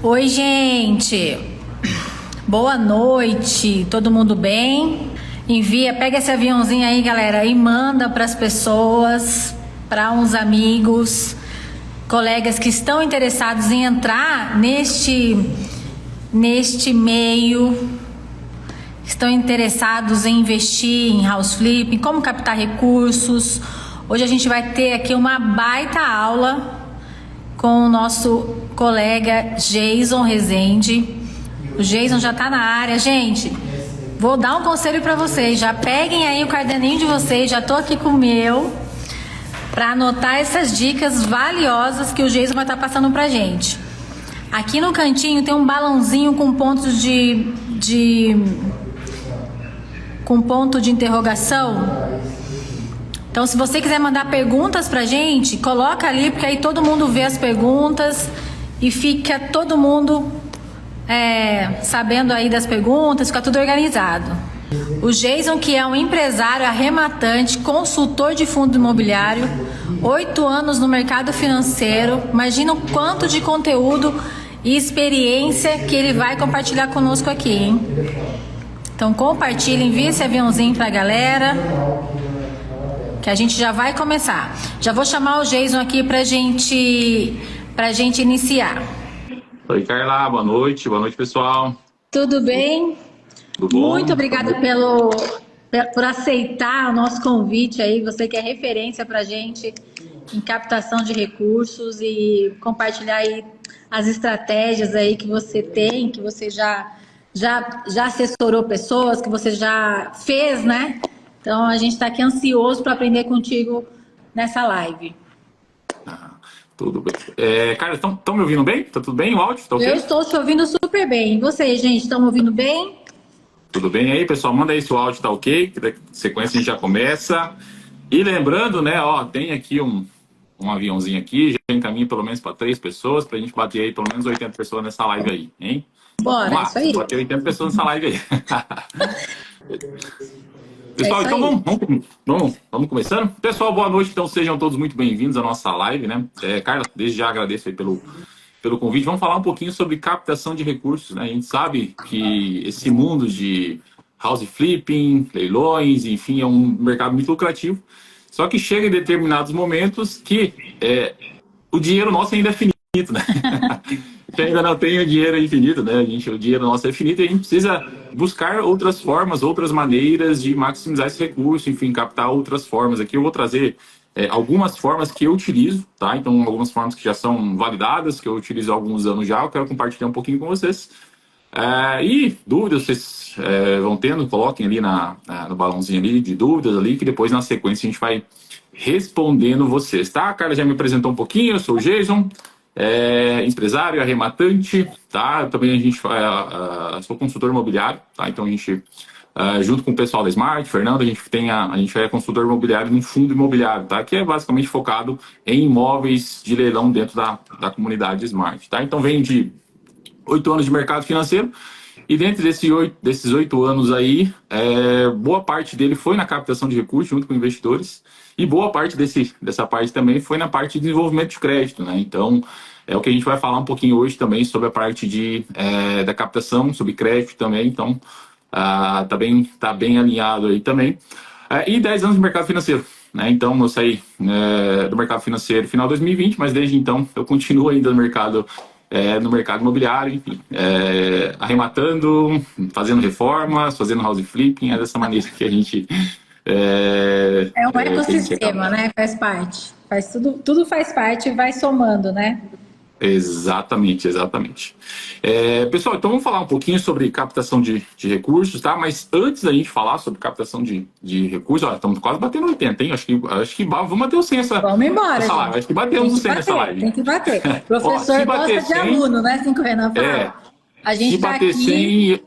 Oi, gente. Boa noite. Todo mundo bem? Pega esse aviãozinho aí, galera, e manda para as pessoas, para uns amigos, colegas que estão interessados em entrar neste meio, estão interessados em investir em house flipping, como captar recursos. Hoje a gente vai ter aqui uma baita aula com o nosso colega Jason Rezende. O Jason já tá na área, gente. Vou dar um conselho para vocês. Já peguem aí o caderninho de vocês. Já tô aqui com o meu para anotar essas dicas valiosas que o Jason vai estar passando pra gente. Aqui no cantinho tem um balãozinho com pontos com ponto de interrogação. Então, se você quiser mandar perguntas pra gente, coloca ali, porque aí todo mundo vê as perguntas e fica todo mundo sabendo aí das perguntas, fica tudo organizado. O Jason, que é um empresário arrematante, consultor de fundo imobiliário, 8 anos no mercado financeiro. Imagina o quanto de conteúdo e experiência que ele vai compartilhar conosco aqui, hein? Então compartilha, envia esse aviãozinho pra galera, que a gente já vai começar. Já vou chamar o Jason aqui pra gente iniciar. Oi, Carla, boa noite pessoal. Tudo bem? Tudo bom? Muito obrigada por aceitar o nosso convite aí, você que é referência pra gente em captação de recursos e compartilhar aí as estratégias aí que você tem, que você já assessorou pessoas, que você já fez, né? Então, a gente está aqui ansioso para aprender contigo nessa live. Tudo bem. Cara, estão me ouvindo bem? Tá tudo bem? O áudio? Tá ok? Eu estou te ouvindo super bem. E vocês, gente, estão me ouvindo bem? Tudo bem aí, pessoal? Manda aí se o áudio tá ok, que da sequência a gente já começa. E lembrando, né, tem aqui um aviãozinho aqui, já encaminha pelo menos para 3 pessoas, para a gente bater aí pelo menos 80 pessoas nessa live aí, hein? Bora, isso aí. Bater 80 pessoas nessa live aí. Pessoal, então vamos começando. Pessoal, boa noite. Então sejam todos muito bem-vindos à nossa live, né? Carla, desde já agradeço aí pelo convite. Vamos falar um pouquinho sobre captação de recursos, né? A gente sabe que esse mundo de house flipping, leilões, enfim, é um mercado muito lucrativo. Só que chega em determinados momentos que o dinheiro nosso ainda é finito, né? A gente ainda não tem o dinheiro infinito, né? O dinheiro nosso é finito e a gente precisa buscar outras formas, outras maneiras de maximizar esse recurso, enfim, captar outras formas. Aqui eu vou trazer algumas formas que eu utilizo, tá? Então, algumas formas que já são validadas, que eu utilizo há alguns anos já, eu quero compartilhar um pouquinho com vocês. E dúvidas vocês vão tendo, coloquem ali no balãozinho ali de dúvidas ali, que depois na sequência a gente vai respondendo vocês, tá? A Carla já me apresentou um pouquinho, eu sou o Jason. Empresário, arrematante, tá? Também sou consultor imobiliário, tá? Então a gente, junto com o pessoal da Smart, Fernando, a gente é consultor imobiliário num fundo imobiliário, tá? Que é basicamente focado em imóveis de leilão dentro da comunidade Smart, tá? Então vem de 8 anos de mercado financeiro e dentro desses 8 anos aí, boa parte dele foi na captação de recursos junto com investidores. E boa parte dessa parte também foi na parte de desenvolvimento de crédito, né? Então, é o que a gente vai falar um pouquinho hoje também sobre a parte da captação, sobre crédito também. Então, tá bem alinhado aí também. E 10 anos de mercado financeiro, né? Então, eu saí do mercado financeiro final de 2020, mas desde então eu continuo ainda no mercado imobiliário, enfim, arrematando, fazendo reformas, fazendo house flipping, é dessa maneira que a gente... É um ecossistema, né? Faz parte. Tudo faz parte e vai somando, né? Exatamente. Pessoal, então vamos falar um pouquinho sobre captação de recursos, tá? Mas antes da gente falar sobre captação de recursos, estamos quase batendo 80, hein? Acho que vamos bater o 100 Vamos embora, essa live. Acho que batemos o 100 nessa live. Tem que bater. Professor gosta de aluno, né? Assim que o Renan fala. A gente tá aqui...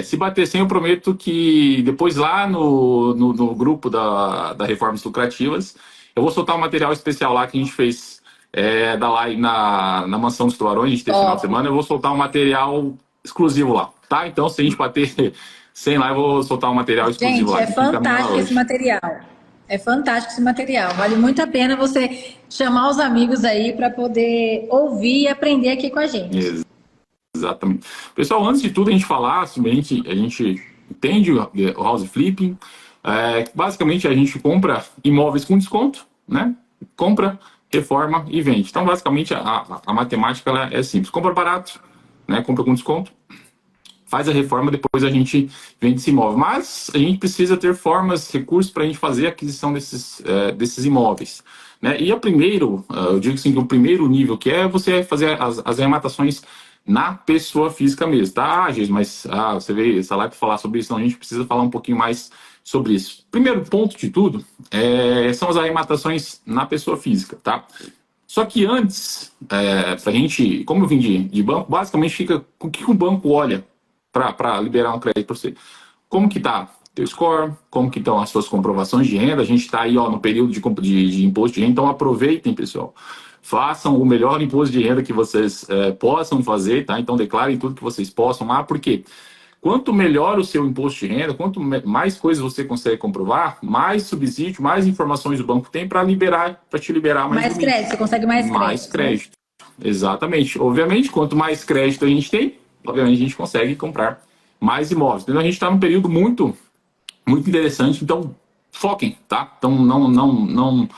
se bater 100, eu prometo que depois lá no grupo da Reformas Lucrativas, eu vou soltar um material especial lá que a gente fez da live na Mansão dos Tubarões, a gente teve final de semana, eu vou soltar um material exclusivo lá, tá? Então, se a gente bater 100 lá, eu vou soltar um material exclusivo lá. Gente, é fantástico esse material. É fantástico esse material. Vale muito a pena você chamar os amigos aí para poder ouvir e aprender aqui com a gente. Exatamente. Pessoal, antes de tudo a gente falar, a gente entende o house flipping. Basicamente a gente compra imóveis com desconto, né? Compra, reforma e vende. Então, basicamente, a matemática ela é simples. Compra barato, né? Compra com desconto, faz a reforma, depois a gente vende esse imóvel. Mas a gente precisa ter formas, recursos para a gente fazer a aquisição desses imóveis. Né? E eu digo assim, que o primeiro nível que é você fazer as arrematações na pessoa física mesmo, tá, Jesus? Mas você veio essa live para falar sobre isso, então a gente precisa falar um pouquinho mais sobre isso. Primeiro ponto de tudo são as arrematações na pessoa física, tá? Só que antes, pra gente, como eu vim de banco, basicamente fica o que o banco olha para liberar um crédito para você. Como que tá teu score, como que estão as suas comprovações de renda. A gente está aí no período de imposto de renda, então aproveitem, pessoal. Façam o melhor imposto de renda que vocês possam fazer, tá? Então declarem tudo que vocês possam lá, porque quanto melhor o seu imposto de renda, quanto mais coisas você consegue comprovar, mais subsídio, mais informações o banco tem para te liberar mais crédito, você consegue mais crédito. Mais crédito. Exatamente. Obviamente, quanto mais crédito a gente tem, obviamente a gente consegue comprar mais imóveis. Então a gente está num período muito interessante, então foquem, tá? Então não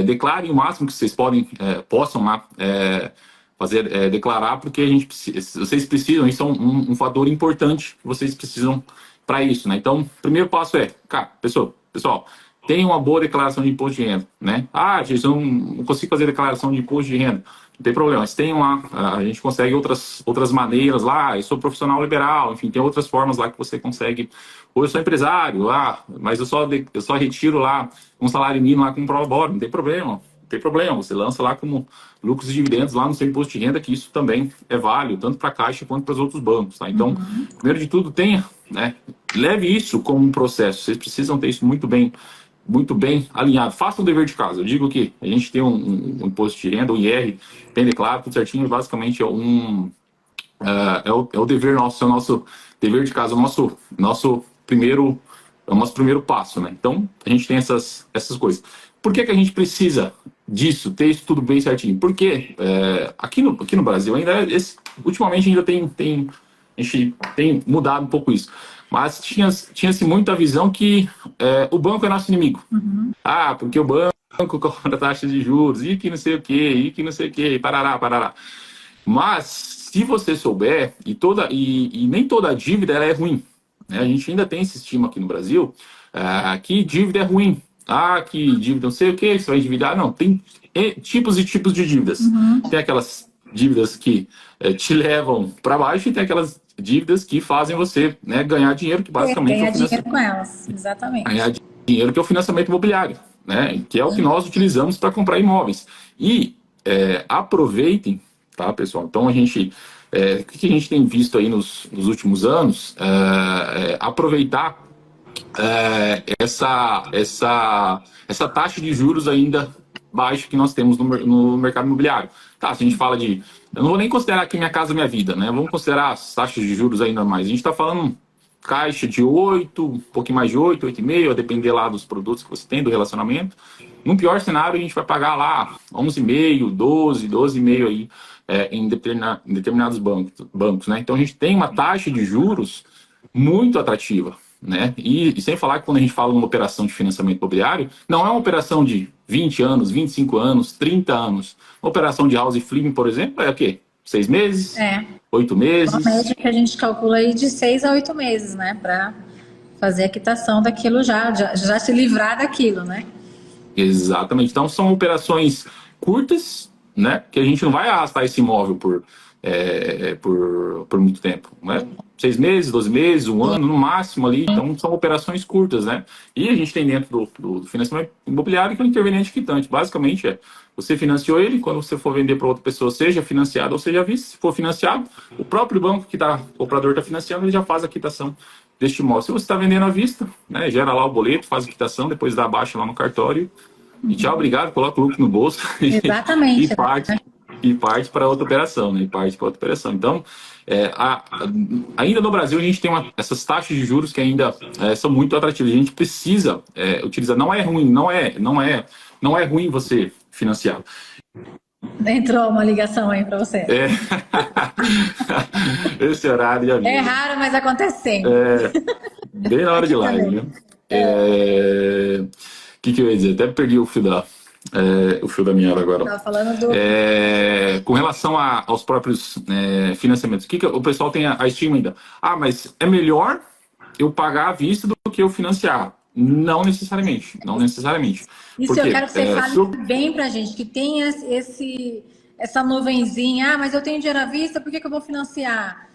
declarem o máximo que vocês possam lá declarar, porque vocês precisam, isso é um fator importante que vocês precisam para isso, né? Então, o primeiro passo pessoal, tenha uma boa declaração de imposto de renda, né? Jesus, eu não consigo fazer declaração de imposto de renda. Não tem problema, mas tem a gente consegue outras maneiras lá. Eu sou profissional liberal, enfim, tem outras formas lá que você consegue. Ou eu sou empresário, mas eu só retiro lá um salário mínimo lá com prova bora, não tem problema. Não tem problema, você lança lá como lucros e dividendos lá no seu imposto de renda, que isso também é válido, tanto para a Caixa quanto para os outros bancos, tá? Então, primeiro de tudo, leve isso como um processo. Vocês precisam ter isso muito bem alinhado. Faça o dever de casa. Eu digo que a gente tem um imposto de renda, o IR, bem declarado, tudo certinho, e basicamente é o dever nosso, é o nosso dever de casa, o nosso primeiro passo, né? Então, a gente tem essas coisas. Por que a gente precisa disso, ter isso tudo bem certinho? Porque aqui no Brasil, ultimamente ainda a gente tem mudado um pouco isso. Mas tinha-se muita visão que o banco é nosso inimigo. Porque o banco cobra taxa de juros, e que não sei o quê, parará. Mas, se você souber, e nem toda dívida ela é ruim, né? A gente ainda tem esse estigma aqui no Brasil, que dívida é ruim. Que dívida não sei o quê, você vai endividar. Não, tem tipos e tipos de dívidas. Tem aquelas dívidas que te levam para baixo e tem aquelas dívidas que fazem você ganhar dinheiro, que basicamente ganhar dinheiro com elas, exatamente. Ganhar dinheiro, que é o financiamento imobiliário, né? Que é o que nós utilizamos para comprar imóveis. E aproveitem, tá, pessoal? Então o que a gente tem visto aí nos últimos anos, aproveitar essa taxa de juros ainda baixa que nós temos no mercado imobiliário. Tá, se a gente fala eu não vou nem considerar aqui Minha Casa Minha Vida, né? Vamos considerar as taxas de juros ainda mais. A gente está falando Caixa de 8, um pouquinho mais de 8, 8,5, a depender lá dos produtos que você tem, do relacionamento. No pior cenário, a gente vai pagar lá 11,5, 12,5 aí em determinados bancos, né? Então a gente tem uma taxa de juros muito atrativa, né? E sem falar que quando a gente fala uma operação de financiamento imobiliário, não é uma operação de 20 anos, 25 anos, 30 anos. Uma operação de house flipping, por exemplo, é o quê? 6 meses? 8 meses? Uma média que a gente calcula aí de 6 a 8 meses, né? Para fazer a quitação daquilo já se livrar daquilo, né? Exatamente. Então são operações curtas, né? Que a gente não vai arrastar esse imóvel por muito tempo, né? 6 meses, 12 meses, um ano no máximo ali. Então são operações curtas, né? E a gente tem dentro do financiamento imobiliário que é o interveniente quitante. Basicamente você financiou ele, quando você for vender para outra pessoa, seja financiado ou seja à vista. Se for financiado, o próprio banco o comprador está financiando, ele já faz a quitação deste imóvel. Se você está vendendo à vista, né, gera lá o boleto, faz a quitação, depois dá baixa lá no cartório. E tchau, obrigado, coloca o lucro no bolso. Exatamente. E parte para outra operação, né? Então, ainda no Brasil, a gente tem essas taxas de juros que ainda são muito atrativas. A gente precisa utilizar. Não é ruim, não é ruim você financiar. Entrou uma ligação aí para você. Esse horário já É viu. raro, mas acontece sempre. Bem na hora de Aqui live, também. né? O que eu ia dizer? Até perdi o fio da meada agora. Tava falando do. Com relação aos próprios financiamentos, que o pessoal tem a estima ainda? Ah, mas é melhor eu pagar à vista do que eu financiar. Não necessariamente, não necessariamente. Isso Por eu quê? quero que você fale Se eu- bem pra gente, que tem essa nuvenzinha. Ah, mas eu tenho dinheiro à vista, por que que eu vou financiar?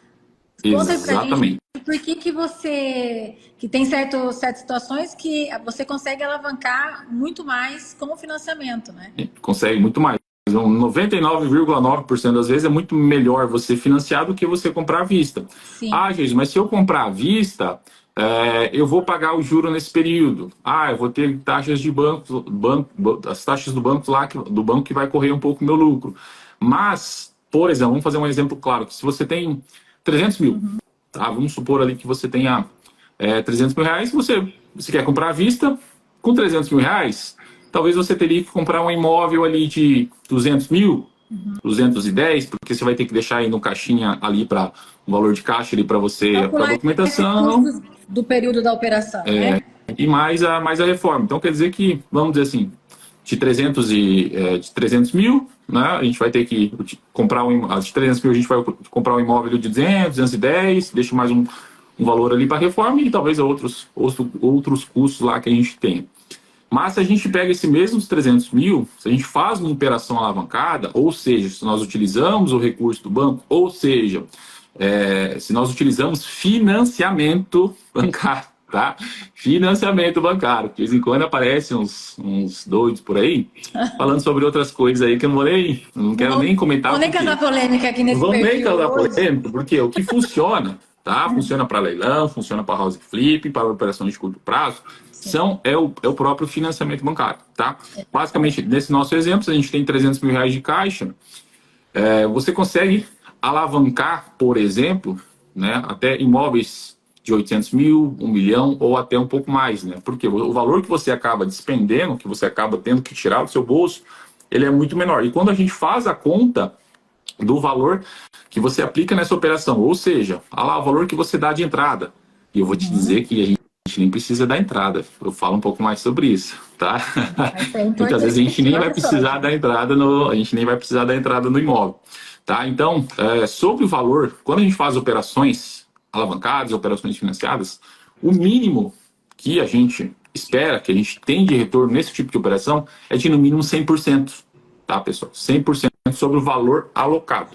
Conta aí pra gente Exatamente. por que que você, que tem certas situações que você consegue alavancar muito mais com o financiamento, né? Consegue muito mais. 99,9% das vezes é muito melhor você financiar do que você comprar à vista. Sim. Ah, Jesus, mas se eu comprar à vista, eu vou pagar o juro nesse período. Ah, eu vou ter taxas de as taxas do banco lá, do banco que vai correr um pouco o meu lucro. Mas, por exemplo, vamos fazer um exemplo claro, que se você tem 300 mil, tá? Vamos supor ali que você tenha 300 mil reais, você quer comprar à vista, com 300 mil reais, talvez você teria que comprar um imóvel ali de 200 mil, 210, porque você vai ter que deixar aí no caixinha ali para um valor de caixa ali para você, para Calcular esses documentação custos do período da operação, né? e mais a reforma. Então quer dizer que, vamos dizer assim, de 300 mil, né, a gente vai ter que comprar de 300 mil a gente vai comprar um imóvel de 200, 210, deixa mais um valor ali para reforma e talvez outros custos lá que a gente tenha. Mas se a gente pega esse mesmo 300 mil, se a gente faz uma operação alavancada, ou seja, se nós utilizamos o recurso do banco, ou seja, se nós utilizamos financiamento bancário, tá? Financiamento bancário. De vez em quando aparecem uns doidos por aí, falando sobre outras coisas aí que eu não quero nem comentar. Vou nem causar polêmica aqui nesse Vamos nem perfil causar hoje. polêmica, porque o que funciona, tá? Funciona para leilão, funciona para house flip, para operações de curto prazo, é o próprio financiamento bancário, tá? Basicamente, nesse nosso exemplo, se a gente tem 300 mil reais de caixa, você consegue alavancar, por exemplo, né, até imóveis de 800 mil, 1 milhão ou até um pouco mais, né? Porque o valor que você acaba despendendo, que você acaba tendo que tirar do seu bolso, ele é muito menor. E quando a gente faz a conta do valor que você aplica nessa operação, ou seja, o valor que você dá de entrada, e eu vou te dizer que a gente nem precisa da entrada. Eu falo um pouco mais sobre isso, tá? Isso é Muitas vezes a gente nem vai precisar importante. da entrada a gente nem vai precisar da entrada no imóvel, tá? Então, sobre o valor, quando a gente faz operações alavancadas, operações financiadas, o mínimo que a gente espera, que a gente tem de retorno nesse tipo de operação é de no mínimo 100%, tá, pessoal? 100% sobre o valor alocado.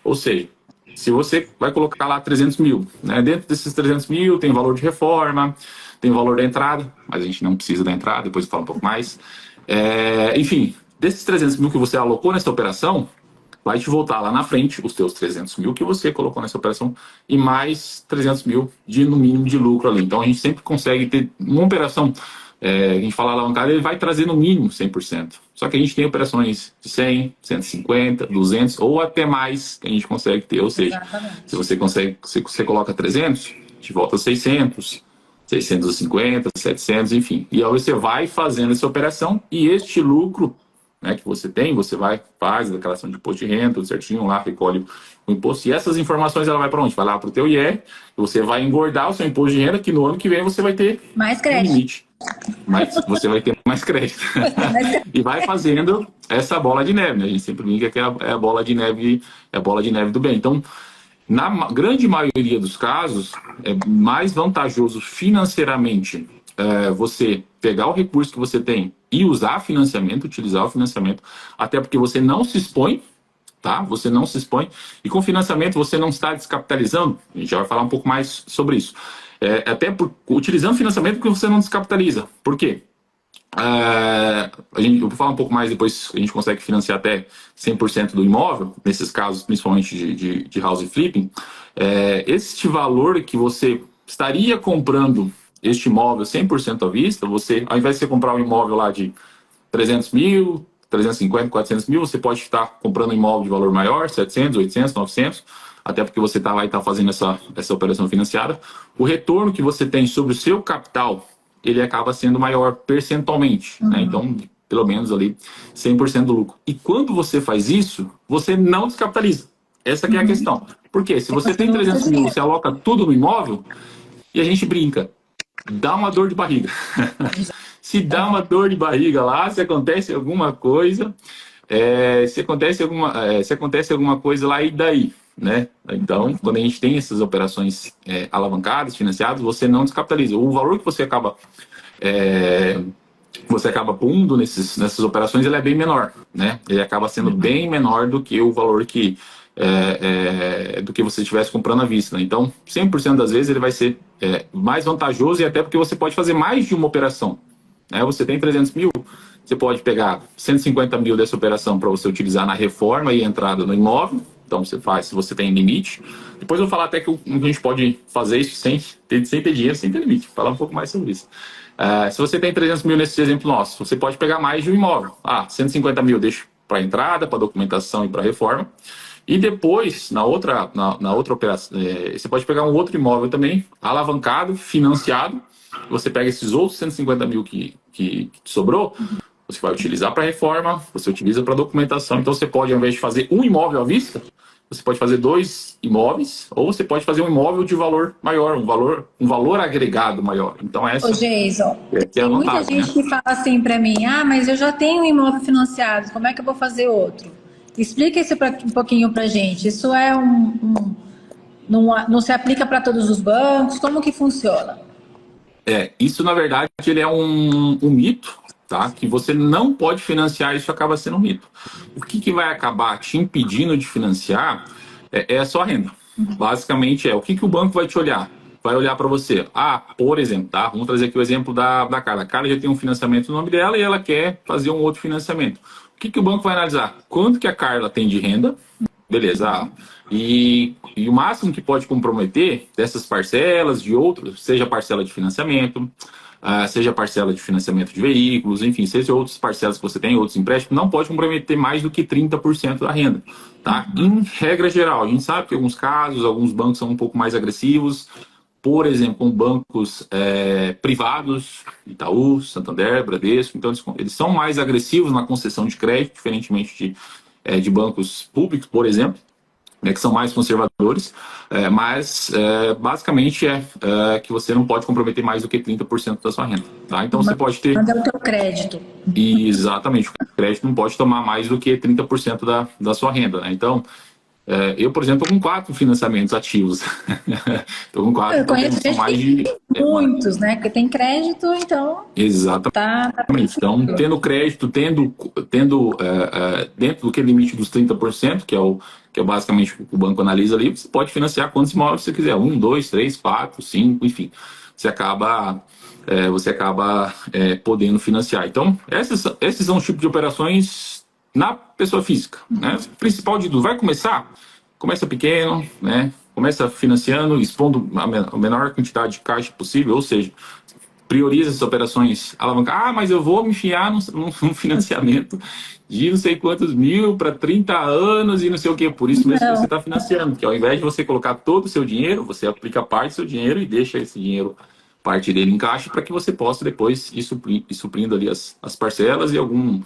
Ou seja, se você vai colocar lá 300 mil, né? Dentro desses 300 mil tem valor de reforma, tem valor da entrada, mas a gente não precisa da entrada, depois eu falo um pouco mais. Enfim, desses 300 mil que você alocou nessa operação, vai te voltar lá na frente os teus 300 mil que você colocou nessa operação e mais 300 mil no mínimo de lucro ali. Então a gente sempre consegue ter uma operação, a gente fala alavancada, ele vai trazer no mínimo 100%. Só que a gente tem operações de 100, 150, 200 ou até mais que a gente consegue ter. Ou seja, se você consegue, se você coloca 300, te volta 600, 650, 700, enfim. E aí você vai fazendo essa operação e este lucro, né, que você tem, você faz a declaração de imposto de renda, tudo certinho lá, recolhe o imposto. E essas informações ela vai para onde? Vai lá para o teu IR, você vai engordar o seu imposto de renda, que no ano que vem você vai ter Mais um crédito. limite. Mas você vai ter mais crédito. E vai fazendo essa bola de neve, né? A gente sempre brinca que é a bola de neve, é a bola de neve do bem. Então, na grande maioria dos casos, é mais vantajoso financeiramente você pegar o recurso que você tem e usar financiamento, utilizar o financiamento, até porque você não se expõe, tá? Você não se expõe. E com financiamento você não está descapitalizando. A gente já vai falar um pouco mais sobre isso. Utilizando financiamento porque você não descapitaliza. Por quê? Eu vou falar um pouco mais depois, a gente consegue financiar até 100% do imóvel, nesses casos, principalmente de house flipping. Este valor que você estaria comprando este imóvel 100% à vista, você, ao invés de você comprar um imóvel lá de 300 mil, 350, 400 mil, você pode estar comprando um imóvel de valor maior, 700, 800, 900, até porque você vai estar fazendo essa operação financiada. O retorno que você tem sobre o seu capital, ele acaba sendo maior percentualmente, né? Então, pelo menos ali, 100% do lucro. E quando você faz isso, você não descapitaliza. Essa que é a questão. Porque se você tem 300 mil, você aloca tudo no imóvel, e a gente brinca, dá uma dor de barriga. Se dá uma dor de barriga lá, se acontece alguma coisa, se acontece alguma coisa lá, e daí? Né? Então, quando a gente tem essas operações alavancadas, financiadas, você não descapitaliza. O valor que você acaba pondo nessas operações, ele é bem menor, né? Ele acaba sendo bem menor do que o valor do que você estivesse comprando à vista, né? Então, 100% das vezes ele vai ser mais vantajoso, e até porque você pode fazer mais de uma operação, né? Você tem 300 mil, você pode pegar 150 mil dessa operação para você utilizar na reforma e entrada no imóvel. Então, você faz, se você tem limite. Depois eu vou falar até que a gente pode fazer isso sem ter dinheiro, sem ter limite. Falar um pouco mais sobre isso. Se você tem 300 mil nesse exemplo nosso, você pode pegar mais de um imóvel. 150 mil deixa para entrada, para documentação e para reforma. E depois, na outra operação, você pode pegar um outro imóvel também, alavancado, financiado. Você pega esses outros 150 mil que sobrou, você vai utilizar para reforma, você utiliza para documentação. Então, você pode, ao invés de fazer um imóvel à vista, você pode fazer 2 imóveis, ou você pode fazer um imóvel de valor maior, um valor agregado maior. Então, essa Ô, Jason, é a tem muita vantagem, gente que fala assim para mim, mas eu já tenho um imóvel financiado, como é que eu vou fazer outro? Explica isso um pouquinho para gente. Isso não se aplica para todos os bancos? Como que funciona? Isso, na verdade, ele é um mito, tá? Que você não pode financiar, isso acaba sendo um mito. O que vai acabar te impedindo de financiar é a sua renda. Basicamente o que o banco vai te olhar? Vai olhar para você. Por exemplo, tá? Vamos trazer aqui o exemplo da Carla. A Carla já tem um financiamento no nome dela e ela quer fazer um outro financiamento. O que o banco vai analisar? Quanto que a Carla tem de renda? Beleza. E o máximo que pode comprometer dessas parcelas, de outros, seja parcela de financiamento, seja parcela de financiamento de veículos, enfim, seja outras parcelas que você tem, outros empréstimos, não pode comprometer mais do que 30% da renda, tá? Em regra geral, a gente sabe que em alguns casos, alguns bancos são um pouco mais agressivos, por exemplo, com bancos privados, Itaú, Santander, Bradesco, então eles são mais agressivos na concessão de crédito, diferentemente de bancos públicos, por exemplo, que são mais conservadores, mas basicamente que você não pode comprometer mais do que 30% da sua renda. Tá? Então você pode ter... Mas é o teu crédito. Exatamente, o crédito não pode tomar mais do que 30% da sua renda. Né? Então, eu, por exemplo, estou com 4 financiamentos ativos. Estou com 4. Eu conheço gente mais que tem muitos, né? Porque tem crédito, então... Exatamente. Tá... Então, tendo crédito, tendo dentro do que limite dos 30%, que é basicamente o que o banco analisa ali, você pode financiar quantos imóveis você quiser. 1, 2, 3, 4, 5, enfim. Você acaba podendo financiar. Então, esses são os tipos de operações na pessoa física. Né? O principal de tudo, vai começar? Começa pequeno, né? Começa financiando, expondo a menor quantidade de caixa possível, ou seja, prioriza as operações alavancadas. Mas eu vou me enfiar num financiamento de não sei quantos mil para 30 anos e não sei o que. Por isso mesmo que você está financiando, que ao invés de você colocar todo o seu dinheiro, você aplica parte do seu dinheiro e deixa esse dinheiro, parte dele em caixa, para que você possa depois ir suprindo ali as parcelas e algum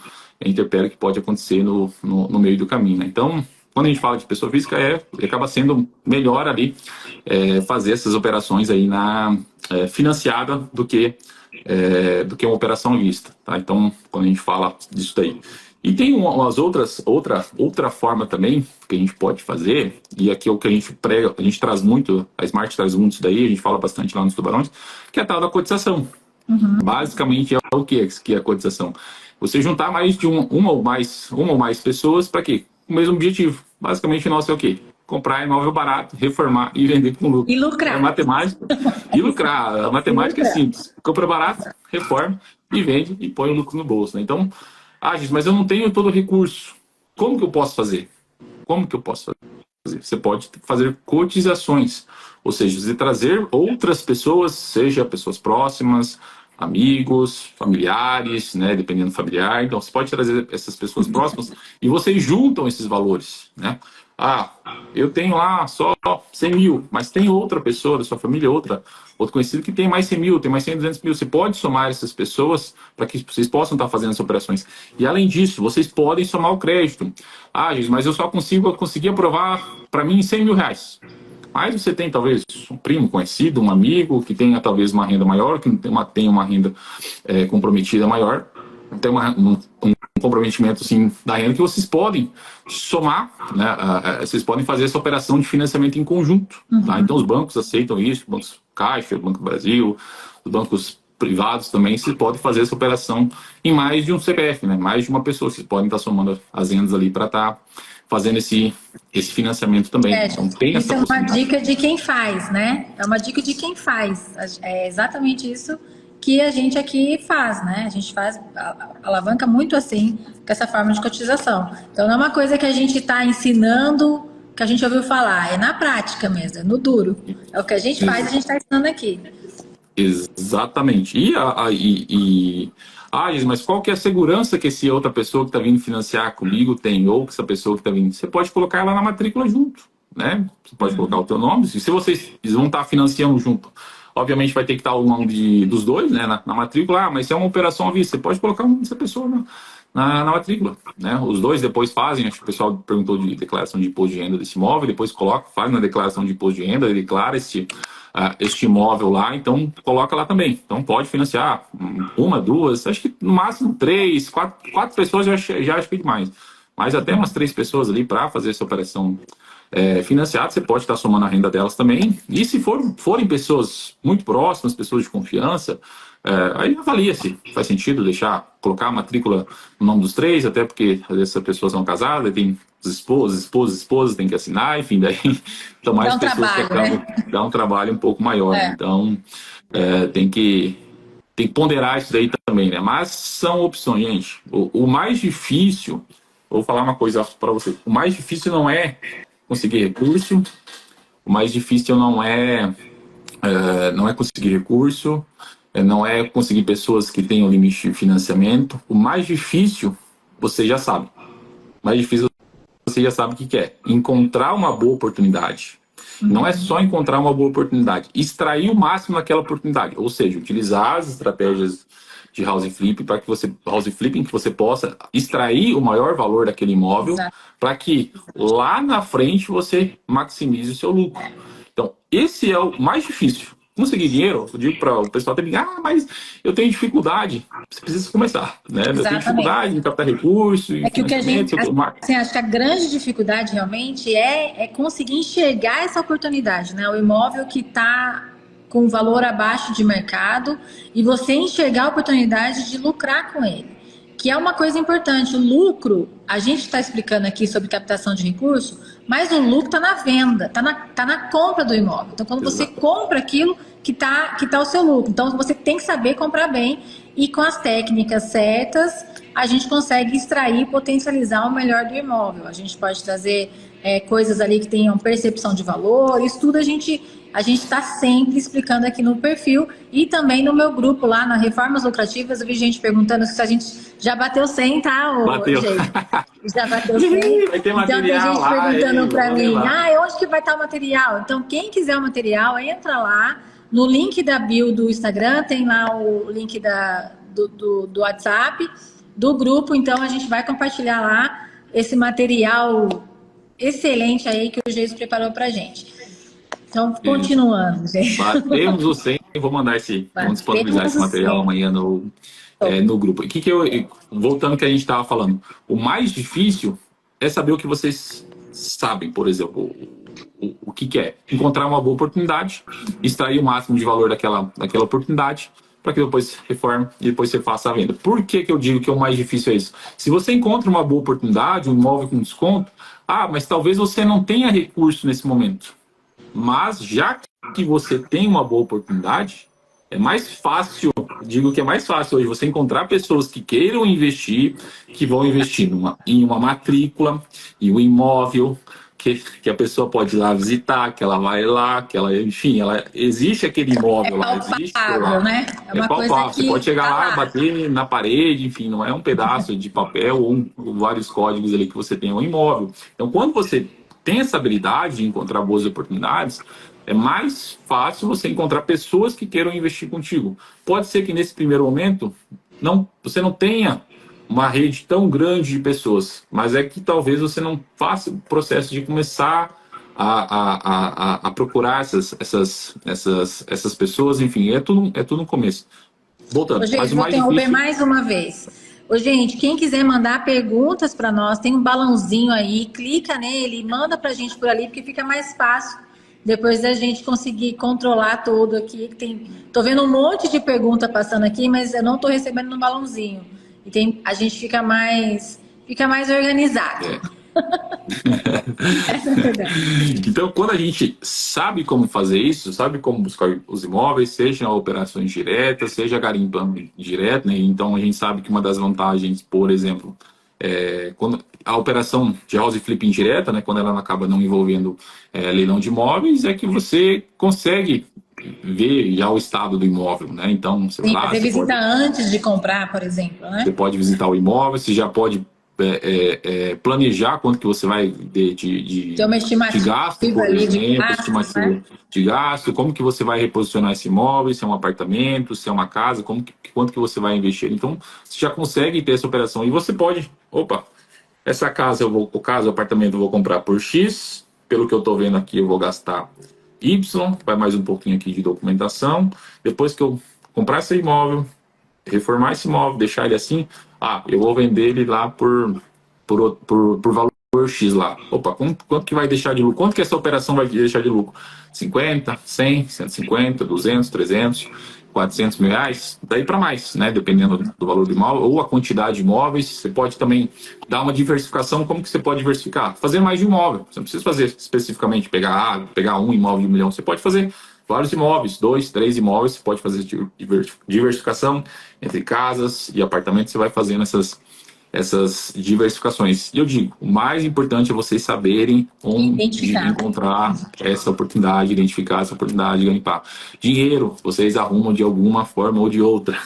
interpério que pode acontecer no meio do caminho. Né? Então, quando a gente fala de pessoa física, acaba sendo melhor ali fazer essas operações aí financiada do que uma operação à vista. Tá? Então, quando a gente fala disso daí. E tem outra forma também que a gente pode fazer, e aqui é o que a gente prega, a gente traz muito, a Smart traz muito isso daí, a gente fala bastante lá nos Tubarões, que é a tal da cotização. Basicamente é o que é a cotização? Você juntar mais de uma ou mais pessoas para quê? O mesmo objetivo. Basicamente, o nosso é o quê? Comprar imóvel barato, reformar e vender com lucro. E lucrar. É matemática. E lucrar. A matemática é simples. Compra barato, reforma e vende e põe o lucro no bolso. Né? Então, gente, mas eu não tenho todo o recurso. Como que eu posso fazer? Você pode fazer cotizações. Ou seja, você trazer outras pessoas, seja pessoas próximas, amigos, familiares, né, dependendo do familiar. Então, você pode trazer essas pessoas próximas e vocês juntam esses valores, né? Ah, eu tenho lá só 100 mil, mas tem outra pessoa da sua família, outro conhecido que tem mais 100 mil, tem mais 100, 200 mil. Você pode somar essas pessoas para que vocês possam estar fazendo essas operações. E além disso, vocês podem somar o crédito. Ah, Jesus, mas eu só consegui aprovar para mim 100 mil reais. Mas você tem talvez um primo conhecido, um amigo que tenha talvez uma renda maior, que tenha uma renda comprometida maior, tem um comprometimento assim, da renda que vocês podem somar, né? Vocês podem fazer essa operação de financiamento em conjunto. Tá? Então os bancos aceitam isso, bancos Caixa, Banco do Brasil, os bancos privados também, vocês podem fazer essa operação em mais de um CPF, né? Mais de uma pessoa. Vocês podem estar somando as rendas ali para estar fazendo esse financiamento também. Então tem isso essa é uma possibilidade. dica de quem faz, né? É uma dica de quem faz. É exatamente isso que a gente aqui faz, né? A gente faz, alavanca muito assim, com essa forma de cotização. Então não é uma coisa que a gente está ensinando, que a gente ouviu falar, é na prática mesmo, é no duro. É o que a gente faz, a gente está ensinando aqui. Exatamente. Mas qual que é a segurança que essa outra pessoa que está vindo financiar comigo tem, ou que essa pessoa que está vindo? Você pode colocar ela na matrícula junto, né? Você pode colocar o teu nome. Se vocês vão estar financiando junto, obviamente vai ter que estar o nome dos dois, né? Na matrícula. Mas se é uma operação à vista, você pode colocar o nome dessa pessoa na matrícula, né? Os dois depois fazem, acho que o pessoal perguntou de declaração de imposto de renda desse imóvel, depois faz na declaração de imposto de renda, declara este imóvel lá, então coloca lá também. Então pode financiar uma, duas, acho que no máximo 3, 4 pessoas já acho que é demais. Mas até umas 3 pessoas ali para fazer essa operação financiada, você pode estar somando a renda delas também. E se forem pessoas muito próximas, pessoas de confiança, aí avalia se faz sentido colocar a matrícula no nome dos 3, até porque às vezes essas pessoas são casadas, tem os esposas tem que assinar, enfim, daí então mais pessoas que acabam, dá um trabalho um pouco maior. Então tem que ponderar isso daí também, né? Mas são opções, gente. O mais difícil, vou falar uma coisa para você, o mais difícil não é conseguir recurso, o mais difícil não é conseguir recurso, não é conseguir pessoas que tenham limite de financiamento. O mais difícil, você já sabe. O mais difícil, você já sabe o que é. Encontrar uma boa oportunidade. Não é só encontrar uma boa oportunidade, extrair o máximo daquela oportunidade. Ou seja, utilizar as estratégias de house flipping que você possa extrair o maior valor daquele imóvel para que lá na frente você maximize o seu lucro. Então, esse é o mais difícil. Conseguir dinheiro, eu digo para o pessoal também, mas eu tenho dificuldade. Você precisa começar, né? Eu tenho dificuldade em captar recursos. É que o que a gente, assim, acho que a grande dificuldade realmente é conseguir enxergar essa oportunidade, né? O imóvel que está com valor abaixo de mercado e você enxergar a oportunidade de lucrar com ele. Que é uma coisa importante. O lucro, a gente está explicando aqui sobre captação de recurso, mas o lucro está na venda, está na compra do imóvel. Então, quando você compra aquilo que tá o seu lucro. Então, você tem que saber comprar bem e com as técnicas certas, a gente consegue extrair e potencializar o melhor do imóvel. A gente pode trazer coisas ali que tenham percepção de valor. Isso tudo a gente está sempre explicando aqui no perfil e também no meu grupo lá na Reformas Lucrativas. Eu vi gente perguntando se a gente já bateu 100, tá? Bateu. Já bateu 100. Vai ter então tem gente lá, perguntando para mim, onde que vai estar o material? Então quem quiser o material, entra lá no link da bio do Instagram, tem lá o link do WhatsApp, do grupo. Então a gente vai compartilhar lá esse material excelente aí que o Geis preparou pra gente. Então, continuando, gente. Batemos o 100, vamos disponibilizar esse material amanhã no grupo. Voltando ao que a gente estava falando, o mais difícil é saber o que vocês sabem, por exemplo, o que é. Encontrar uma boa oportunidade, extrair o máximo de valor daquela oportunidade, para que depois reforme e depois você faça a venda. Por que eu digo que o mais difícil é isso? Se você encontra uma boa oportunidade, um imóvel com desconto, mas talvez você não tenha recurso nesse momento. Mas já que você tem uma boa oportunidade, é mais fácil, digo que é mais fácil hoje você encontrar pessoas que queiram investir, que vão investir em uma matrícula, em um imóvel, que a pessoa pode ir lá visitar, que ela vai lá, enfim, existe aquele imóvel lá, existe lá. Né? É uma palpável. Coisa que você pode chegar lá, bater na parede, enfim, não é um pedaço de papel ou vários códigos ali que você tem um imóvel. Então, quando você tem essa habilidade de encontrar boas oportunidades, é mais fácil você encontrar pessoas que queiram investir contigo. Pode ser que nesse primeiro momento você não tenha uma rede tão grande de pessoas, mas é que talvez você não faça o processo de começar a procurar essas pessoas, enfim, é tudo no começo. Voltando, Ô, gente, mas o vou mais interromper difícil... mais uma vez. Ô, gente, quem quiser mandar perguntas para nós, tem um balãozinho aí, clica nele e manda para a gente por ali, porque fica mais fácil depois da gente conseguir controlar tudo aqui. Tô vendo um monte de pergunta passando aqui, mas eu não tô recebendo no balãozinho. E a gente fica mais organizado. Essa é a verdade. Então, quando a gente sabe como fazer isso, sabe como buscar os imóveis, seja operações diretas, seja garimpando direto, né? Então, a gente sabe que uma das vantagens, por exemplo, quando a operação de house flipping direta, né, quando ela acaba não envolvendo leilão de imóveis, é que você consegue ver já o estado do imóvel, né? Então, você vai Sim, lá, fazer visita antes de comprar, por exemplo, né? você pode visitar o imóvel, você já pode planejar quanto que você vai de Tem uma estimativa gasto, por ali de exemplo, gastos, estimativa né? de gasto, como que você vai reposicionar esse imóvel, se é um apartamento, se é uma casa, quanto que você vai investir. Então, você já consegue ter essa operação. E você pode, essa casa, o apartamento eu vou comprar por X, pelo que eu estou vendo aqui, eu vou gastar Y, vai mais um pouquinho aqui de documentação. Depois que eu comprar esse imóvel, reformar esse imóvel, deixar ele assim, eu vou vender ele lá por valor X lá. Quanto que vai deixar de lucro? Quanto que essa operação vai deixar de lucro? 50, 100, 150, 200, 300, 400 mil reais? Daí para mais, né? Dependendo do valor do imóvel ou a quantidade de imóveis. Você pode também dar uma diversificação. Como que você pode diversificar? Fazer mais de um imóvel. Você não precisa fazer especificamente pegar um imóvel de 1 milhão. Você pode fazer vários imóveis, 2, 3 imóveis, você pode fazer diversificação entre casas e apartamentos, você vai fazendo essas diversificações. E eu digo, o mais importante é vocês saberem onde encontrar essa oportunidade, identificar essa oportunidade de garimpar. Dinheiro, vocês arrumam de alguma forma ou de outra.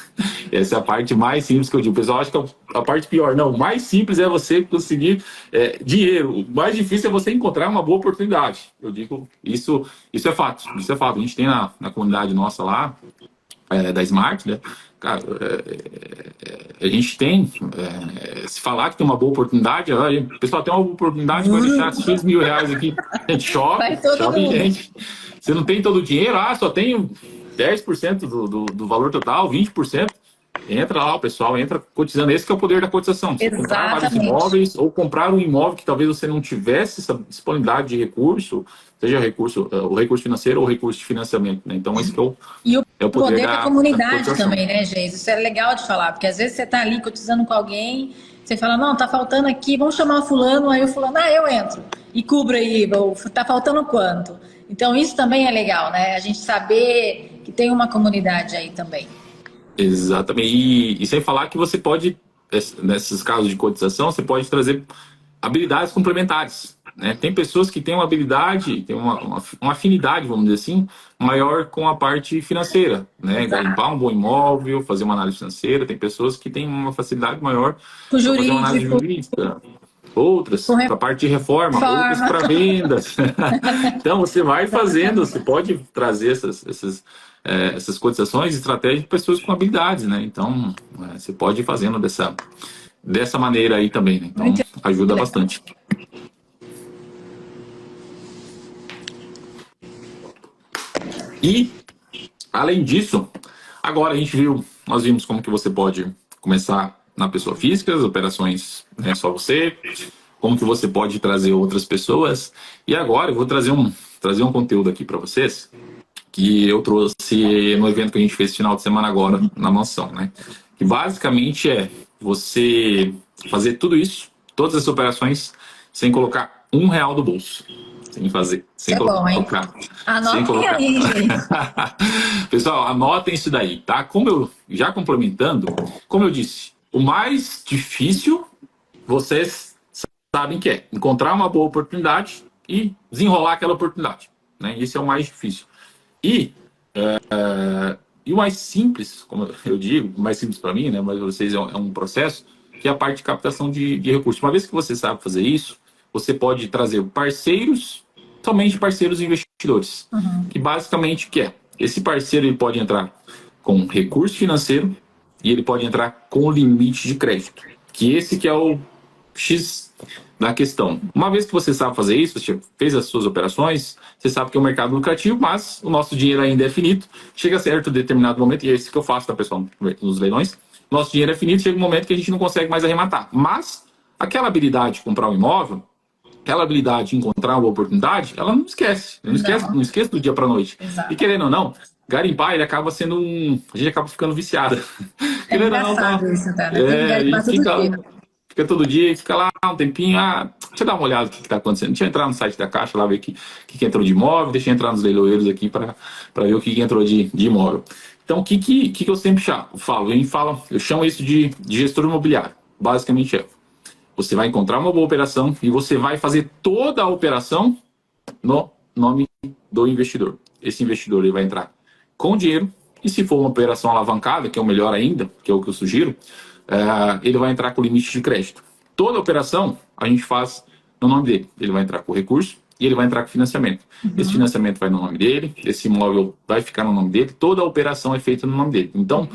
Essa é a parte mais simples que eu digo. O pessoal acha que é a parte pior. Não, o mais simples é você conseguir dinheiro. O mais difícil é você encontrar uma boa oportunidade. Eu digo, isso é fato. Isso é fato. A gente tem na comunidade nossa lá, da Smart, né? Cara, a gente tem, se falar que tem uma boa oportunidade, o pessoal tem uma boa oportunidade, vai deixar X mil reais aqui, a gente chove, gente. Você não tem todo o dinheiro, só tenho 10% do valor total, 20%. Entra lá, o pessoal entra cotizando. Esse que é o poder da cotização. Você comprar vários imóveis ou comprar um imóvel que talvez você não tivesse essa disponibilidade de recurso, seja o recurso financeiro ou o recurso de financiamento, né? Então, esse que é o poder da comunidade também, né, gente? Isso é legal de falar, porque às vezes você tá ali cotizando com alguém, você fala, não, tá faltando aqui, vamos chamar o fulano, aí o fulano, eu entro. E cubra aí, tá faltando quanto? Então, isso também é legal, né? A gente saber que tem uma comunidade aí também. Exatamente. E sem falar que você pode, nesses casos de cotização, você pode trazer habilidades complementares, né? Tem pessoas que têm uma habilidade, têm uma afinidade, vamos dizer assim, maior com a parte financeira, né? Garimpar um bom imóvel, fazer uma análise financeira. Tem pessoas que têm uma facilidade maior para fazer uma análise jurídica. Outras para a parte de reforma, outras para vendas. Então, você vai fazendo, você pode trazer essas cotizações e estratégias de pessoas com habilidades, né? Então, você pode ir fazendo dessa maneira aí também, né? Então, ajuda bastante. E, além disso, agora nós vimos como que você pode começar na pessoa física, as operações só você, como que você pode trazer outras pessoas. E agora eu vou trazer um conteúdo aqui para vocês que eu trouxe no evento que a gente fez esse final de semana agora na mansão, né? Que basicamente é você fazer tudo isso, todas as operações, sem colocar R$1 do bolso. Sem colocar. Anotem aí, gente. Pessoal, anotem isso daí, tá? Já complementando, como eu disse, o mais difícil, vocês sabem que é encontrar uma boa oportunidade e desenrolar aquela oportunidade, né? Esse é o mais difícil. E o mais simples, como eu digo, o mais simples para mim, né? Mas vocês é um processo que é a parte de captação de recursos. Uma vez que você sabe fazer isso, você pode trazer parceiros, somente parceiros investidores. Que basicamente o que é? Esse parceiro ele pode entrar com recurso financeiro e ele pode entrar com limite de crédito. Que esse que é o X da questão. Uma vez que você sabe fazer isso, você fez as suas operações, você sabe que é um mercado lucrativo, mas o nosso dinheiro ainda é finito. Chega a certo determinado momento, e é isso que eu faço, tá, pessoal, nos leilões. Nosso dinheiro é finito, chega um momento que a gente não consegue mais arrematar. Mas aquela habilidade de comprar um imóvel, aquela habilidade de encontrar uma oportunidade, ela não esquece. Não esquece do dia para a noite. Exato. E querendo ou não, garimpar, ele acaba sendo a gente acaba ficando viciado. É engraçado isso, tá? Tem que a garimpar gente todo dia. fica todo dia, fica lá um tempinho, deixa eu dar uma olhada no que está acontecendo. Deixa eu entrar no site da Caixa lá, ver o que entrou de imóvel, deixa eu entrar nos leiloeiros aqui para ver o que entrou de imóvel. Então, o que eu sempre falo? Eu chamo isso de gestor imobiliário. Basicamente você vai encontrar uma boa operação e você vai fazer toda a operação no nome do investidor. Esse investidor ele vai entrar com dinheiro e se for uma operação alavancada, que é o melhor ainda, que é o que eu sugiro, ele vai entrar com limite de crédito. Toda operação a gente faz no nome dele. Ele vai entrar com recurso e ele vai entrar com financiamento. Esse financiamento vai no nome dele, esse imóvel vai ficar no nome dele, toda a operação é feita no nome dele. Então,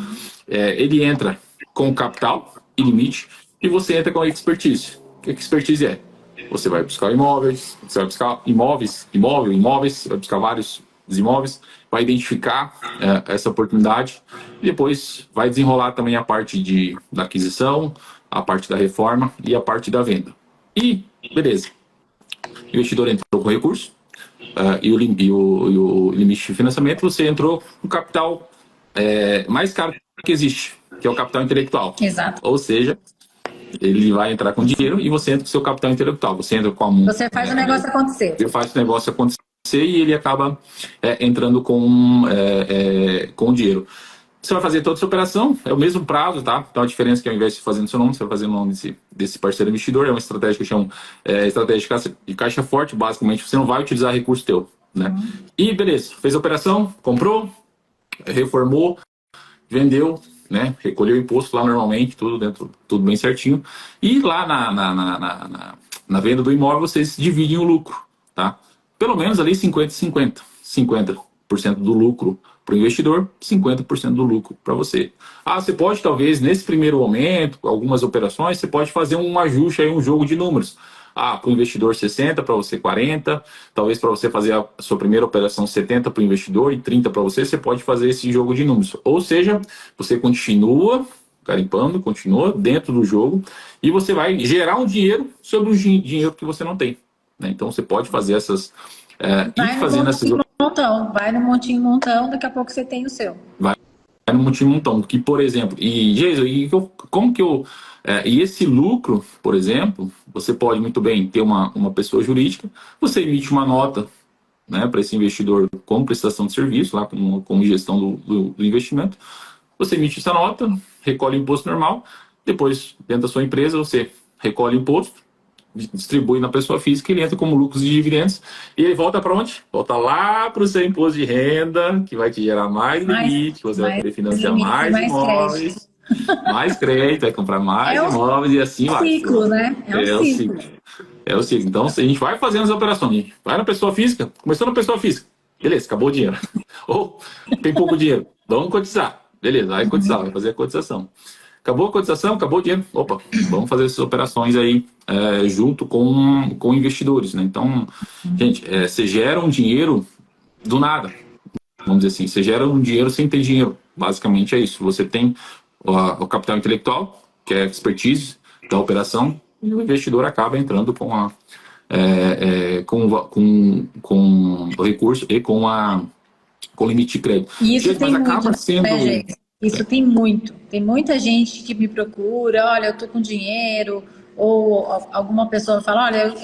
ele entra com capital e limite e você entra com expertise. O que expertise é? Você vai buscar imóveis, você vai buscar imóveis, vai buscar vários imóveis, vai identificar essa oportunidade e depois vai desenrolar também a parte da aquisição, a parte da reforma e a parte da venda. E, beleza, o investidor entrou com recurso e o limite de financiamento, você entrou com o capital mais caro que existe, que é o capital intelectual. Exato. Ou seja, ele vai entrar com dinheiro e você entra com o seu capital intelectual. Você entra com Você faz o negócio acontecer. Você faz o negócio acontecer e ele acaba entrando com dinheiro. Você vai fazer toda essa operação, é o mesmo prazo, tá? Então a diferença é que ao invés de fazer no seu nome, você vai fazer no nome desse parceiro investidor. É uma estratégia que eu chamo estratégia de caixa forte. Basicamente, você não vai utilizar recurso teu, né? E beleza, fez a operação, comprou, reformou, vendeu, né? Recolheu o imposto lá normalmente, tudo bem certinho. E lá na venda do imóvel, vocês dividem o lucro, tá? Pelo menos ali 50-50. 50% do lucro para o investidor, 50% do lucro para você. Você pode, talvez, nesse primeiro momento, algumas operações, você pode fazer um ajuste aí, um jogo de números. Para o investidor 60, para você 40, talvez para você fazer a sua primeira operação 70 para o investidor e 30 para você pode fazer esse jogo de números. Ou seja, você continua garimpando, continua dentro do jogo e você vai gerar um dinheiro sobre um dinheiro que você não tem, né? Então você pode fazer essas... Vai no montinho montão, daqui a pouco você tem o seu. Vai no montinho montão, que por exemplo, e esse lucro, por exemplo, você pode muito bem ter uma pessoa jurídica, você emite uma nota, né, para esse investidor com prestação de serviço, lá com gestão do investimento, você emite essa nota, recolhe o imposto normal, depois dentro da sua empresa você recolhe o imposto, distribui na pessoa física, ele entra como lucros e dividendos e ele volta para onde? Volta lá para o seu imposto de renda, que vai te gerar mais limite, você vai poder financiar mais imóveis, mais crédito, vai comprar mais imóveis e assim vai. É um ciclo, né? É o ciclo. É o ciclo. Então, a gente vai fazendo as operações, vai na pessoa física, começou na pessoa física, beleza, acabou o dinheiro. Ou tem pouco dinheiro, vamos cotizar, beleza, vai cotizar, vai fazer a cotização. Acabou a cotização, acabou o dinheiro. Opa, vamos fazer essas operações aí junto com investidores, né? Então, gente, você gera um dinheiro do nada. Vamos dizer assim, você gera um dinheiro sem ter dinheiro. Basicamente é isso. Você tem o capital intelectual, que é a expertise da operação, e o investidor acaba entrando com o recurso e com o limite de crédito. E isso tem muito, né, gente? Isso tem muito. Tem muita gente que me procura, olha, eu tô com dinheiro, ou alguma pessoa fala, olha,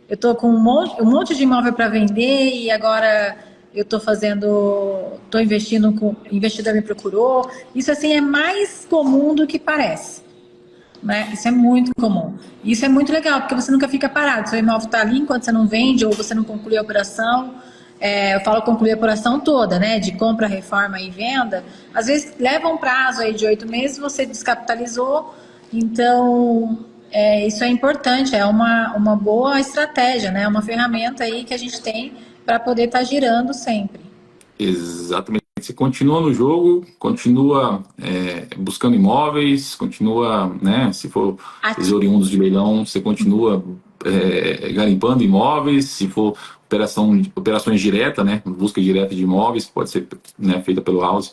eu tô com um monte de imóvel para vender e agora eu tô investindo o investidor me procurou. Isso assim é mais comum do que parece, né? Isso é muito comum. Isso é muito legal, porque você nunca fica parado. Seu imóvel tá ali enquanto você não vende ou você não conclui a operação. Eu falo concluir a operação toda, né? De compra, reforma e venda. Às vezes leva um prazo aí de 8 meses, você descapitalizou, então isso é importante, é uma boa estratégia, né? Uma ferramenta aí que a gente tem para poder estar girando sempre. Exatamente. Você continua no jogo, continua buscando imóveis, continua, né? Se for os oriundos de leilão, você continua garimpando imóveis. Se for operações diretas, né? Busca direta de imóveis, pode ser, né, feita pelo House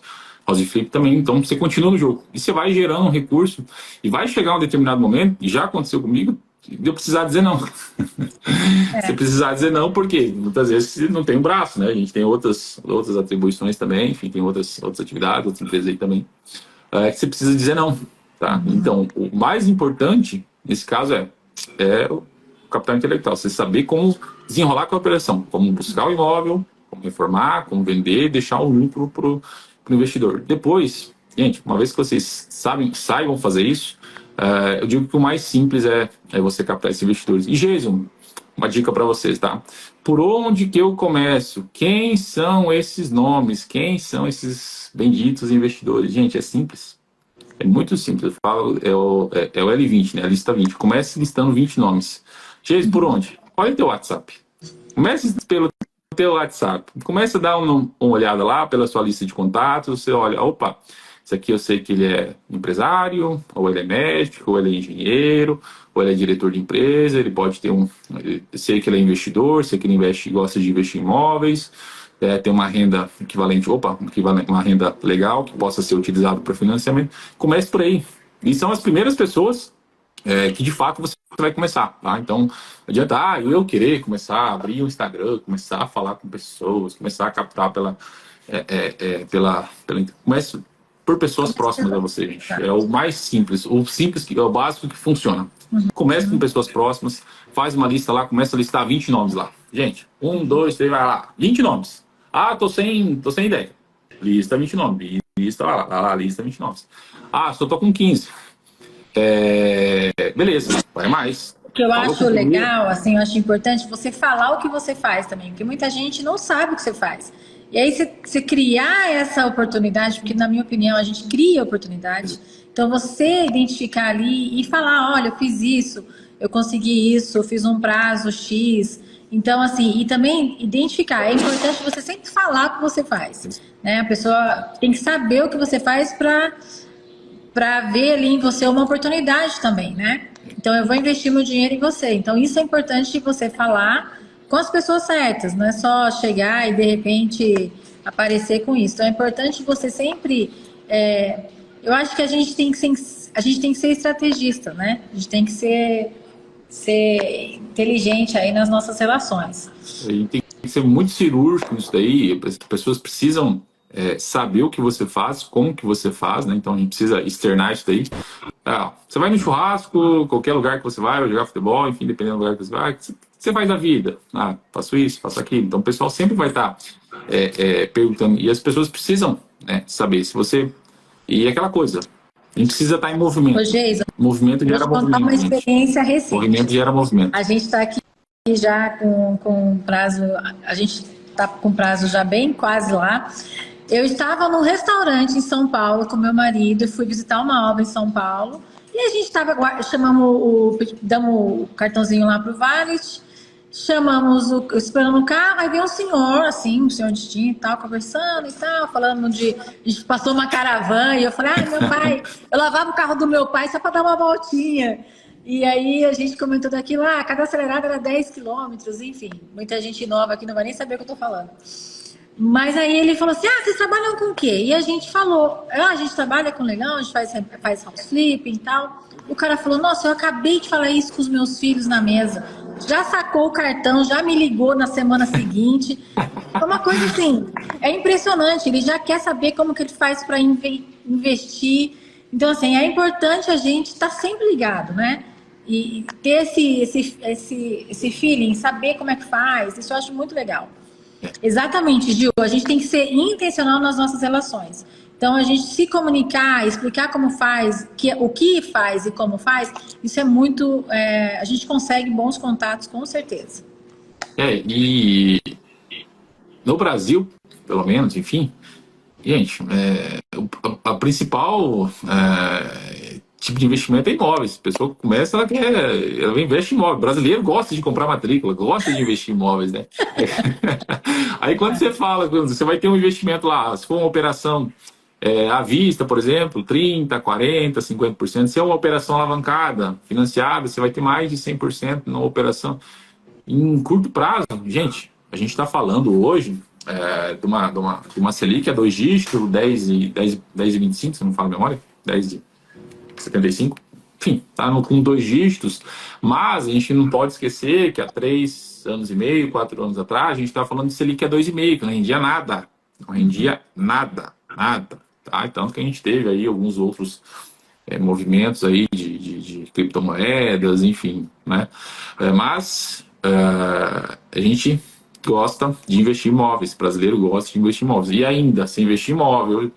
Flip também. Então você continua no jogo e você vai gerando um recurso e vai chegar um determinado momento, e já aconteceu comigo, de eu precisar dizer não. Você precisar dizer não, porque muitas vezes não tem um braço, né? A gente tem outras atribuições também, enfim, tem outras atividades, outras empresas aí também, que você precisa dizer não, tá? Então, o mais importante, nesse caso, é o capital intelectual. Você saber como desenrolar com a operação, como buscar o imóvel, como reformar, como vender, deixar o lucro para o investidor. Depois, gente, uma vez que vocês saibam fazer isso, eu digo que o mais simples é você captar esses investidores. E, Jason, uma dica para vocês, tá? Por onde que eu começo? Quem são esses nomes? Quem são esses benditos investidores? Gente, é simples. É muito simples. Eu falo, é o L20, né? A lista 20. Comece listando 20 nomes. Jason, por onde? Olha o teu WhatsApp. Comece pelo teu WhatsApp. Comece a dar uma olhada lá pela sua lista de contatos. Você olha, opa, esse aqui eu sei que ele é empresário, ou ele é médico, ou ele é engenheiro, ou ele é diretor de empresa, ele pode ter sei que ele é investidor, sei que ele gosta de investir em imóveis, tem uma renda equivalente, uma renda legal que possa ser utilizado para financiamento. Comece por aí. E são as primeiras pessoas que de fato você vai começar, tá? Então, não adianta eu querer começar a abrir um Instagram, começar a falar com pessoas, começar a captar comece por pessoas próximas a você, gente. É o mais simples, o simples que é o básico que funciona. Comece com pessoas próximas, faz uma lista lá, começa a listar 20 nomes lá. Gente, 1, 2, 3, vai lá, 20 nomes. Tô sem ideia. Lista 20 nomes. Lista lá, lista 20 nomes. Só tô com 15. Beleza, vai mais. O que eu acho legal, assim, eu acho importante você falar o que você faz também, porque muita gente não sabe o que você faz. E aí você criar essa oportunidade, porque na minha opinião a gente cria oportunidade, então você identificar ali e falar, olha, eu fiz isso, eu consegui isso, eu fiz um prazo X. Então, assim, e também identificar, é importante você sempre falar o que você faz, né? A pessoa tem que saber o que você faz para ver ali em você uma oportunidade também, né? Então, eu vou investir meu dinheiro em você. Então, isso é importante você falar com as pessoas certas, não é só chegar e de repente aparecer com isso. Então, é importante você sempre. Eu acho que a gente tem que ser estrategista, né? A gente tem que ser inteligente aí nas nossas relações. A gente tem que ser muito cirúrgico nisso daí. As pessoas precisam saber o que você faz, como que você faz, né? Então a gente precisa externar isso daí. Você vai no churrasco, qualquer lugar que você vai jogar futebol, enfim, dependendo do lugar que você vai, você faz da vida. Faço isso, faço aquilo. Então o pessoal sempre vai estar perguntando. E as pessoas precisam saber se você... E aquela coisa, a gente precisa estar em movimento. Ô, Geison, movimento gera movimento. Uma experiência recente. Movimento gera movimento. A gente está aqui já com prazo... A gente está com prazo já bem quase lá. Eu estava num restaurante em São Paulo com meu marido, fui visitar uma obra em São Paulo, e a gente estava, damos o cartãozinho lá pro valet, esperando o carro, aí veio um senhor, assim, um senhor de tinta e tal, conversando e tal, falando a gente passou uma caravana, e eu falei, meu pai, eu lavava o carro do meu pai só para dar uma voltinha. E aí a gente comentou daquilo, cada acelerada era 10 quilômetros, enfim, muita gente nova aqui não vai nem saber o que eu tô falando. Mas aí ele falou assim, vocês trabalham com o quê? E a gente falou, a gente trabalha com leilão, a gente faz house flipping e tal. O cara falou, nossa, eu acabei de falar isso com os meus filhos na mesa. Já sacou o cartão, já me ligou na semana seguinte. É uma coisa assim, é impressionante. Ele já quer saber como que ele faz para investir. Então, assim, é importante a gente estar sempre ligado, né? E ter esse feeling, saber como é que faz. Isso eu acho muito legal. Exatamente, Gil. A gente tem que ser intencional nas nossas relações. Então, a gente se comunicar, explicar como faz, o que faz e como faz, isso é muito... a gente consegue bons contatos, com certeza. E no Brasil, pelo menos, enfim, gente, a principal tipo de investimento é imóveis. A pessoa começa, ela investe em imóvel. O brasileiro gosta de comprar matrícula, gosta de investir em imóveis, né? Aí quando você fala, você vai ter um investimento lá, se for uma operação à vista, por exemplo, 30, 40, 50%. Se é uma operação alavancada, financiada, você vai ter mais de 100% numa operação. Em curto prazo, gente, a gente está falando hoje de uma Selic a dois dígitos, 10,25, se não me falo a memória, 10,75. Enfim, está com dois dígitos, mas a gente não pode esquecer que há 3 anos e meio, 4 anos atrás, a gente estava falando de Selic a 2,5, que não rendia nada. Não rendia nada, nada. Tá? Tanto que a gente teve aí alguns outros movimentos aí de criptomoedas, enfim, né? Mas a gente gosta de investir em imóveis, o brasileiro gosta de investir em imóveis. E ainda, se investir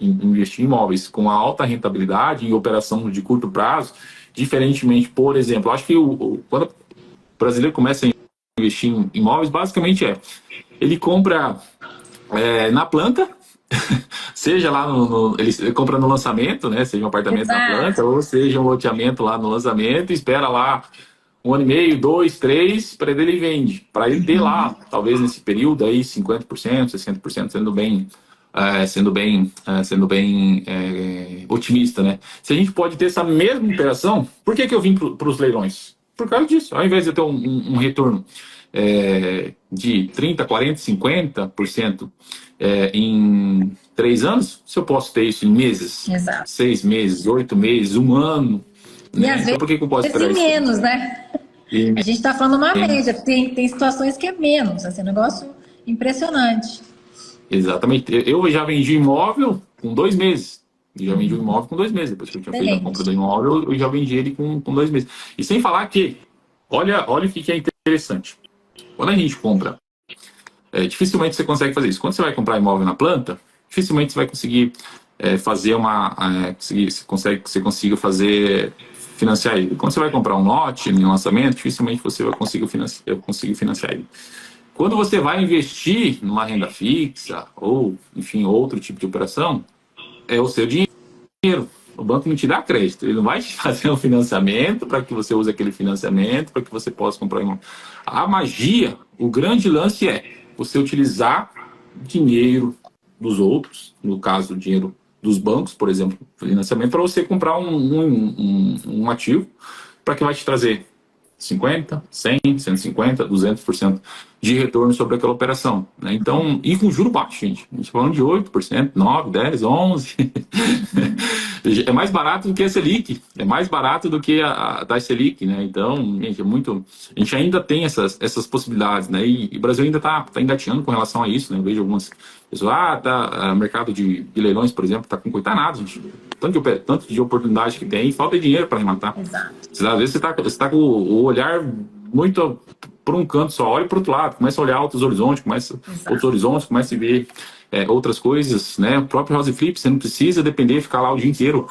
em imóveis com alta rentabilidade, em operação de curto prazo, diferentemente, por exemplo, acho que quando o brasileiro começa a investir em imóveis, basicamente ele compra na planta, seja lá ele compra no lançamento, né? Seja um apartamento na planta, ou seja um loteamento lá no lançamento, espera lá 1 ano e meio, 2, 3, para ele vende. Para ele ter lá, talvez nesse período aí, 50%, 60%, sendo bem otimista, né? Se a gente pode ter essa mesma operação, por que eu vim para os leilões? Por causa disso. Ao invés de eu ter um retorno de 30%, 40%, 50% em 3 anos, se eu posso ter isso em meses, Exato. 6 meses, 8 meses, 1 ano, e né? às Então, por que eu posso esperar vezes isso? menos, né? A gente está falando uma média, tem situações que é menos, assim, um negócio impressionante. Exatamente. Eu já vendi imóvel com 2 meses. Eu já vendi um imóvel com 2 meses. Depois que eu tinha feito a compra do imóvel, eu já vendi ele com 2 meses. E sem falar que, olha o que é interessante. Quando a gente compra, dificilmente você consegue fazer isso. Quando você vai comprar imóvel na planta, dificilmente você vai conseguir fazer você consiga financiar ele. Quando você vai comprar um lote em lançamento, dificilmente você vai conseguir financiar ele. Quando você vai investir numa renda fixa ou, enfim, outro tipo de operação, é o seu dinheiro. O banco não te dá crédito, ele não vai te fazer um financiamento para que você use aquele financiamento, para que você possa comprar um imóvel. A magia, o grande lance é você utilizar dinheiro dos outros, no caso, o dinheiro dos bancos, por exemplo, financiamento, para você comprar um ativo para que vai te trazer 50, 100, 150, 200% de retorno sobre aquela operação, né? Então, e com juro baixo, gente. A gente está falando de 8%, 9, 10, 11. É mais barato do que a Selic. É mais barato do que a da Selic, né? Então, gente, a gente ainda tem essas possibilidades, né? E o Brasil ainda está engatinhando com relação a isso, né? Eu vejo algumas pessoas, mercado de leilões, por exemplo, está com coitado, gente. Tanto de oportunidade que tem, falta dinheiro para arrematar. Exato. Às vezes você está com o olhar muito por um canto só, olha para o outro lado, começa a olhar outros horizontes, começa a ver outras coisas, né? O próprio House Flip, você não precisa depender de ficar lá o dia inteiro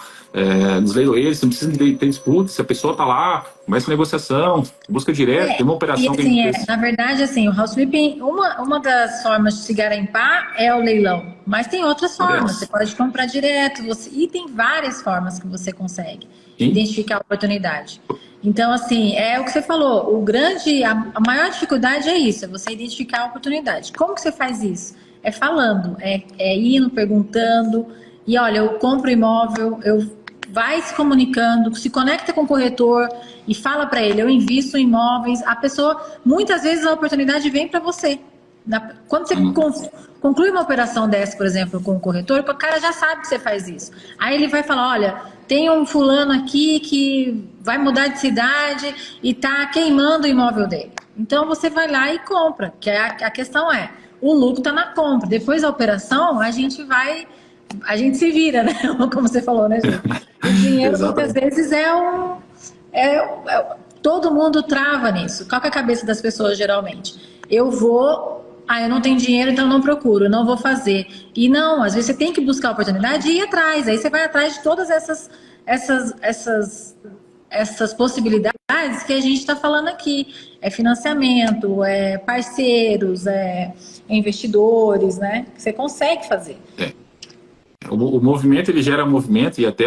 nos leiloeiros, você não precisa ter disputa, se a pessoa está lá, começa a negociação, busca direto, tem uma operação assim, que a gente na verdade, assim, o House Flipping, uma das formas de se garimpar é o leilão, mas tem outras formas, você pode comprar direto, e tem várias formas que você consegue identificar a oportunidade. Então, assim, é o que você falou, a maior dificuldade é isso, é você identificar a oportunidade. Como que você faz isso? É falando, indo, perguntando, e olha, eu compro imóvel, vai se comunicando, se conecta com o corretor e fala para ele, eu invisto em imóveis. A pessoa, muitas vezes a oportunidade vem para você. Quando você conclui uma operação dessa, por exemplo, com o corretor, o cara já sabe que você faz isso. Aí ele vai falar, olha, tem um fulano aqui que vai mudar de cidade e está queimando o imóvel dele. Então você vai lá e compra, que a questão o lucro está na compra. Depois da operação, a gente se vira, né? Como você falou, né, gente? O dinheiro muitas vezes todo mundo trava nisso. Qual que é a cabeça das pessoas geralmente? Eu não tenho dinheiro, então não procuro, não vou fazer. E não, às vezes você tem que buscar a oportunidade e ir atrás. Aí você vai atrás de todas essas possibilidades que a gente está falando aqui. É financiamento, é parceiros, é investidores, né? Que você consegue fazer. o movimento, ele gera movimento, e até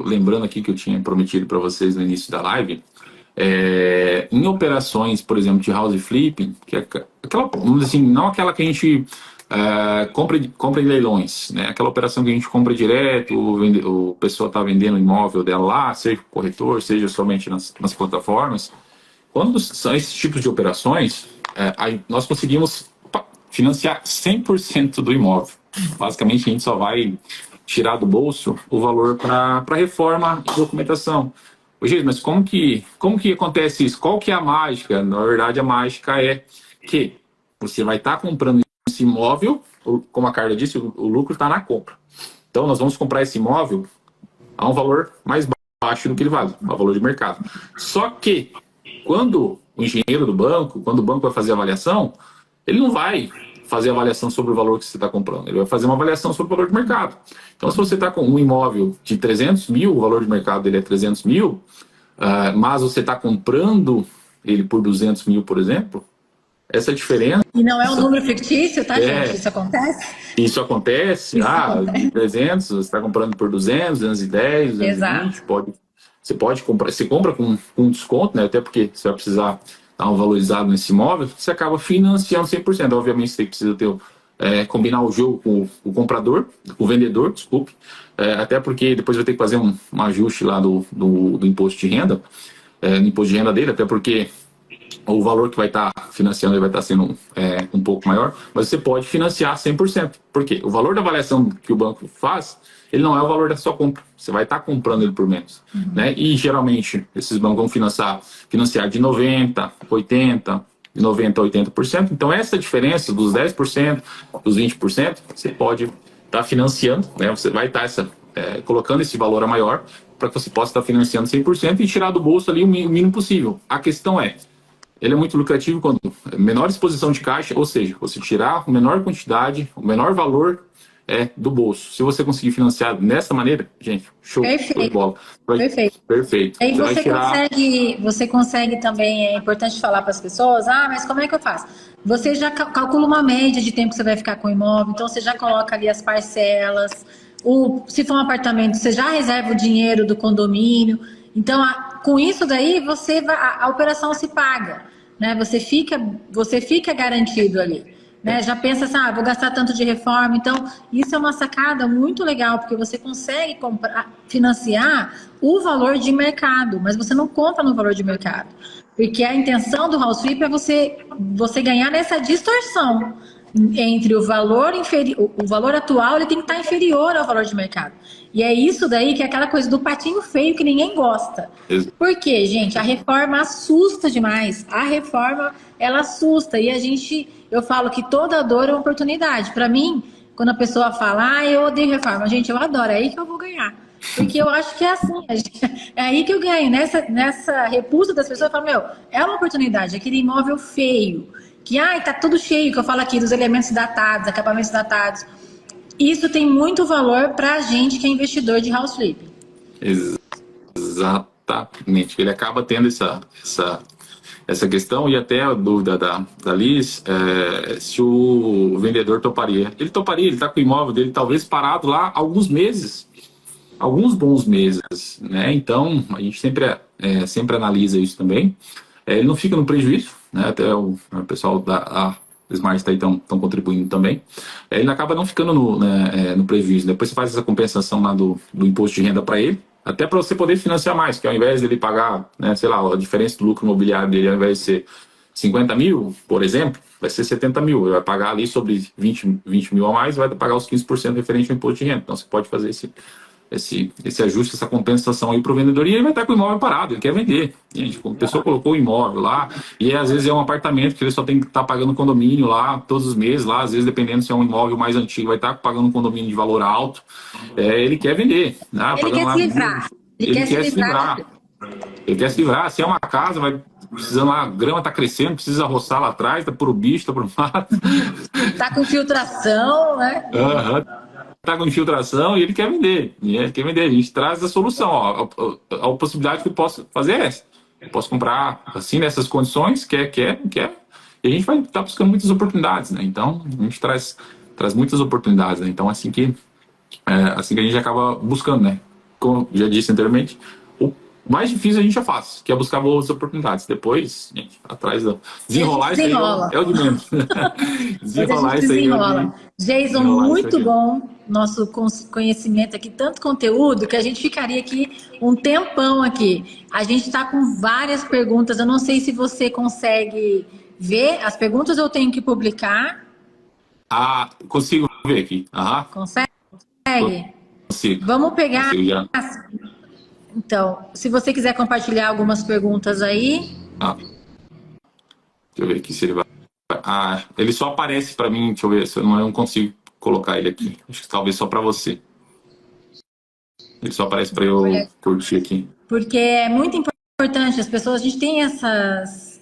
lembrando aqui que eu tinha prometido para vocês no início da live, em operações, por exemplo, de house flipping, que é aquela, vamos dizer assim, não aquela que a gente compra em leilões, né? Aquela operação que a gente compra direto, o pessoa está vendendo o imóvel dela lá, seja corretor, seja somente nas plataformas. Quando são esses tipos de operações, aí nós conseguimos financiar 100% do imóvel. Basicamente, a gente só vai tirar do bolso o valor para reforma e documentação. Gente, mas como que acontece isso? Qual que é a mágica? Na verdade, a mágica é que você vai estar comprando esse imóvel, como a Carla disse, o lucro está na compra. Então, nós vamos comprar esse imóvel a um valor mais baixo do que ele vale, ao valor de mercado. Só que, quando o engenheiro do banco, quando o banco vai fazer a avaliação, ele não vai fazer a avaliação sobre o valor que você está comprando, ele vai fazer uma avaliação sobre o valor de mercado. Então, se você está com um imóvel de 300 mil, o valor de mercado dele é 300 mil, mas você está comprando ele por 200 mil, por exemplo, essa diferença... E não é um número fictício, tá, gente? Isso acontece? Isso acontece. De 300, você está comprando por 200, 210, 220, você pode comprar, você compra com desconto, né? Até porque você vai precisar dar um valorizado nesse imóvel, você acaba financiando 100%. Obviamente, você precisa combinar o jogo com o comprador, com o vendedor, desculpe, até porque depois vai ter que fazer um ajuste lá do imposto de renda, no imposto de renda dele, até porque o valor que vai estar financiando ele vai estar sendo um pouco maior, mas você pode financiar 100%. Por quê? O valor da avaliação que o banco faz, ele não é o valor da sua compra. Você vai estar comprando ele por menos. Né? E, geralmente, esses bancos vão financiar de 90%, 80%, de 90% a 80%. Então, essa diferença dos 10%, dos 20%, você pode estar financiando, né? Você vai estar colocando esse valor a maior para que você possa estar financiando 100% e tirar do bolso ali o mínimo possível. A questão ele é muito lucrativo quando menor exposição de caixa, ou seja, você tirar a menor quantidade, o menor valor do bolso. Se você conseguir financiar dessa maneira, gente, show, show de bola. Perfeito. Aí você consegue também, é importante falar para as pessoas, mas como é que eu faço? Você já calcula uma média de tempo que você vai ficar com o imóvel, então você já coloca ali as parcelas, se for um apartamento, você já reserva o dinheiro do condomínio. Então, com isso daí, a operação se paga, né? Você fica garantido ali, né? Já pensa assim, vou gastar tanto de reforma. Então, isso é uma sacada muito legal, porque você consegue financiar o valor de mercado, mas você não compra no valor de mercado. Porque a intenção do house flip é você ganhar nessa distorção entre o valor atual, ele tem que estar inferior ao valor de mercado. E é isso daí que é aquela coisa do patinho feio que ninguém gosta. Por quê, gente? A reforma assusta demais. A reforma, ela assusta. E eu falo que toda dor é uma oportunidade. Para mim, quando a pessoa fala, eu odeio reforma, gente, eu adoro, é aí que eu vou ganhar. Porque eu acho que é assim, é aí que eu ganho. Nessa repulsa das pessoas, eu falo, é uma oportunidade, aquele imóvel feio, que tá tudo cheio, que eu falo aqui, dos elementos datados, acabamentos datados. Isso tem muito valor para a gente que é investidor de house flip. Exatamente. Ele acaba tendo essa questão, e até a dúvida da Liz, se o vendedor toparia. Ele toparia, ele está com o imóvel dele talvez parado lá alguns meses, alguns bons meses, né? Então, a gente sempre analisa isso também. Ele não fica no prejuízo, né? Até o pessoal da Smart estão contribuindo também. Ele acaba não ficando no prejuízo. Depois você faz essa compensação lá do imposto de renda para ele, até para você poder financiar mais, que ao invés dele pagar, né, sei lá, a diferença do lucro imobiliário dele, ao invés de ser 50 mil, por exemplo, vai ser 70 mil. Ele vai pagar ali sobre 20 mil a mais, vai pagar os 15% referente ao imposto de renda. Então você pode fazer esse ajuste, essa compensação aí para o vendedor, e ele vai estar com o imóvel parado, ele quer vender. Gente, a pessoa colocou o imóvel lá, e às vezes é um apartamento que ele só tem que estar pagando condomínio lá todos os meses, lá, às vezes dependendo se é um imóvel mais antigo, vai estar pagando um condomínio de valor alto, ele quer vender. Ele quer se livrar. Ele quer se livrar. Ele quer se livrar. Se é uma casa, vai precisando lá, a grama está crescendo, precisa roçar lá atrás, tá por o bicho, tá por o mato. Tá com infiltração, né? Tá com infiltração e ele quer vender. A gente traz a solução. A possibilidade que eu posso fazer é essa. Eu posso comprar assim, nessas condições, quer. E a gente vai estar buscando muitas oportunidades, né? Então, a gente traz muitas oportunidades, né? Então, assim que assim que a gente acaba buscando, né? Como já disse anteriormente, o mais difícil a gente já faz, que é buscar boas oportunidades. Depois, gente, atrás da... Desenrolar isso aí Desenrola. é o de menos. Hoje a Desenrolar gente isso aí é o desenrola. de... Jason, Desenrolar isso é o muito de... bom nosso conhecimento aqui, tanto conteúdo que a gente ficaria aqui um tempão aqui. A gente está com várias perguntas. Eu não sei se você consegue ver as perguntas ou eu tenho que publicar. Ah, consigo ver aqui. Aham, Consegue? consigo. Vamos pegar. Consigo já. Então, se você quiser compartilhar algumas perguntas aí. Ah, deixa eu ver aqui se ele vai... Ah, ele só aparece para mim, deixa eu ver se eu não consigo colocar ele aqui. Acho que talvez só para você. Ele só aparece para eu curtir aqui. Porque é muito importante, as pessoas, a gente tem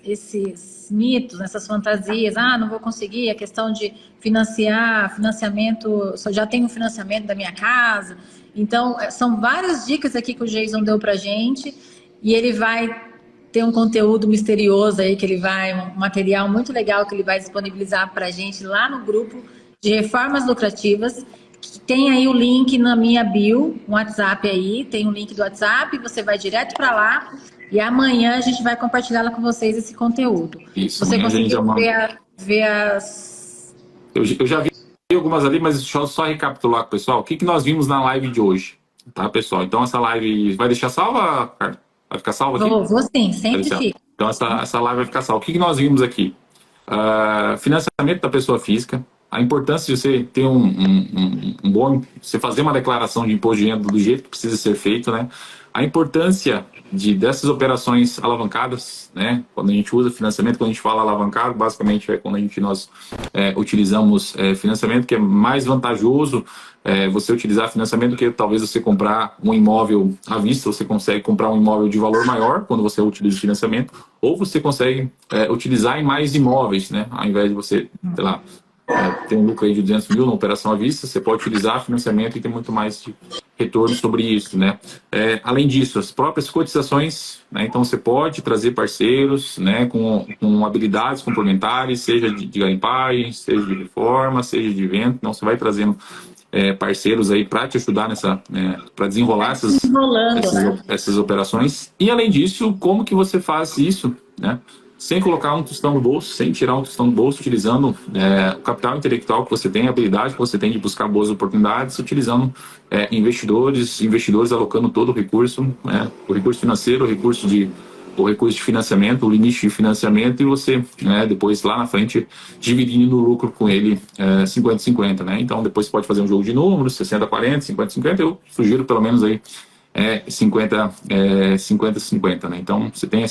esses mitos, essas fantasias, não vou conseguir, a questão de financiamento, eu já tenho financiamento da minha casa. Então, são várias dicas aqui que o Jason deu pra gente, e ele vai ter um conteúdo misterioso aí, um material muito legal que ele vai disponibilizar pra gente lá no grupo de reformas lucrativas. Tem aí o link na minha bio, um WhatsApp aí, tem um link do WhatsApp, você vai direto para lá e amanhã a gente vai compartilhar lá com vocês esse conteúdo. Isso, Você amanhã a gente já conseguiu manda. ver as... Eu já vi algumas ali, mas deixa eu só recapitular com o pessoal. O que nós vimos na live de hoje, tá, pessoal? Então essa live vai deixar salva, Carla? Vai ficar salva aqui? Vou sim, sempre fica. Então essa live vai ficar salva. O que nós vimos aqui? Financiamento da pessoa física, a importância de você ter um bom... Você fazer uma declaração de imposto de renda do jeito que precisa ser feito, né? A importância dessas operações alavancadas, né? Quando a gente usa financiamento, quando a gente fala alavancado, basicamente é quando nós utilizamos financiamento, que é mais vantajoso você utilizar financiamento do que talvez você comprar um imóvel à vista. Você consegue comprar um imóvel de valor maior quando você utiliza financiamento, ou você consegue utilizar em mais imóveis, né? Ao invés de você, sei lá, ter um lucro aí de 200 mil na operação à vista, você pode utilizar financiamento e ter muito mais de retorno sobre isso, né? Além disso, as próprias cotizações, né? Então você pode trazer parceiros, né? Com habilidades complementares, seja de garimpagem, seja de reforma, seja de venda. Então você vai trazendo parceiros aí para te ajudar para desenrolar essas operações. E além disso, como que você faz isso, né? Sem colocar um tostão no bolso, sem tirar um tostão do bolso, utilizando o capital intelectual que você tem, a habilidade que você tem de buscar boas oportunidades, utilizando investidores alocando todo o recurso, né? O recurso financeiro, o recurso de financiamento, o limite de financiamento, e você, depois lá na frente, dividindo o lucro com ele 50-50, né? Então depois você pode fazer um jogo de números, 60-40, 50-50, eu sugiro pelo menos aí 50-50, né? Então você tem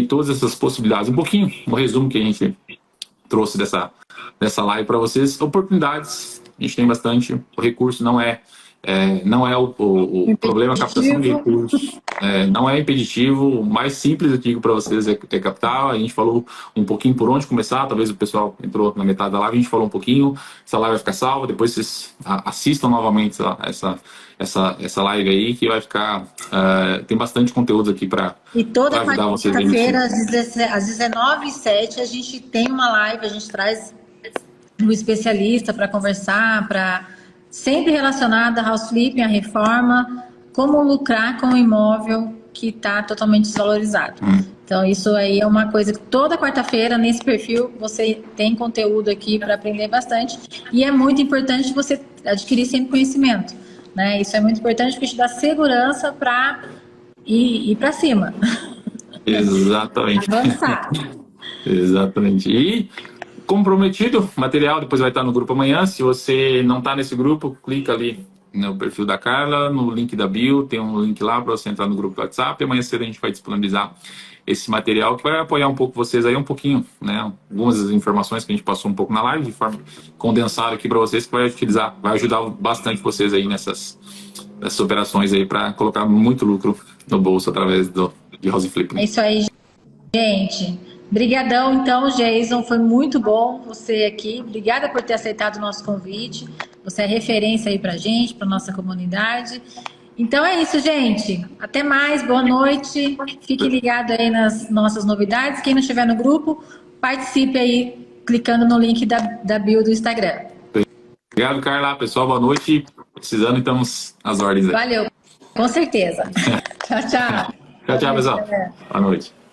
todas essas possibilidades. Um resumo que a gente trouxe dessa live para vocês. Oportunidades, a gente tem bastante. O recurso não é o problema, a captação de recursos não é impeditivo. O mais simples aqui para vocês é captar. A gente falou um pouquinho por onde começar. Talvez o pessoal entrou na metade da live, a gente falou um pouquinho. Essa live vai ficar salva. Depois vocês assistam novamente essa live aí, que vai ficar... tem bastante conteúdo aqui para ajudar vocês. E toda quarta-feira, às 19h07, a gente tem uma live, a gente traz um especialista para conversar, sempre relacionada a house flipping, a reforma, como lucrar com o imóvel que está totalmente desvalorizado. Então, isso aí é uma coisa que toda quarta-feira, nesse perfil, você tem conteúdo aqui para aprender bastante. E é muito importante você adquirir sempre conhecimento, né? Isso é muito importante porque te dá segurança para ir para cima. Exatamente. Avançar. Exatamente. E, como prometido, material depois vai estar no grupo amanhã. Se você não está nesse grupo, clica ali no perfil da Carla, no link da bio, tem um link lá para você entrar no grupo do WhatsApp. Amanhã cedo a gente vai disponibilizar esse material que vai apoiar um pouco vocês aí, um pouquinho, né? Algumas das informações que a gente passou um pouco na live, de forma condensada aqui para vocês, que vai ajudar bastante vocês aí nessas operações aí, para colocar muito lucro no bolso através de house flipping. É isso aí, gente. Brigadão, então, Jason, foi muito bom você aqui. Obrigada por ter aceitado o nosso convite. Você é referência aí pra gente, pra nossa comunidade. Então é isso, gente. Até mais, boa noite. Fique ligado aí nas nossas novidades. Quem não estiver no grupo, participe aí, clicando no link da bio do Instagram. Obrigado, Carla. Pessoal, boa noite. Precisando, então, as ordens aí. Valeu, com certeza. Tchau, tchau. Tchau, tchau, pessoal. Boa noite.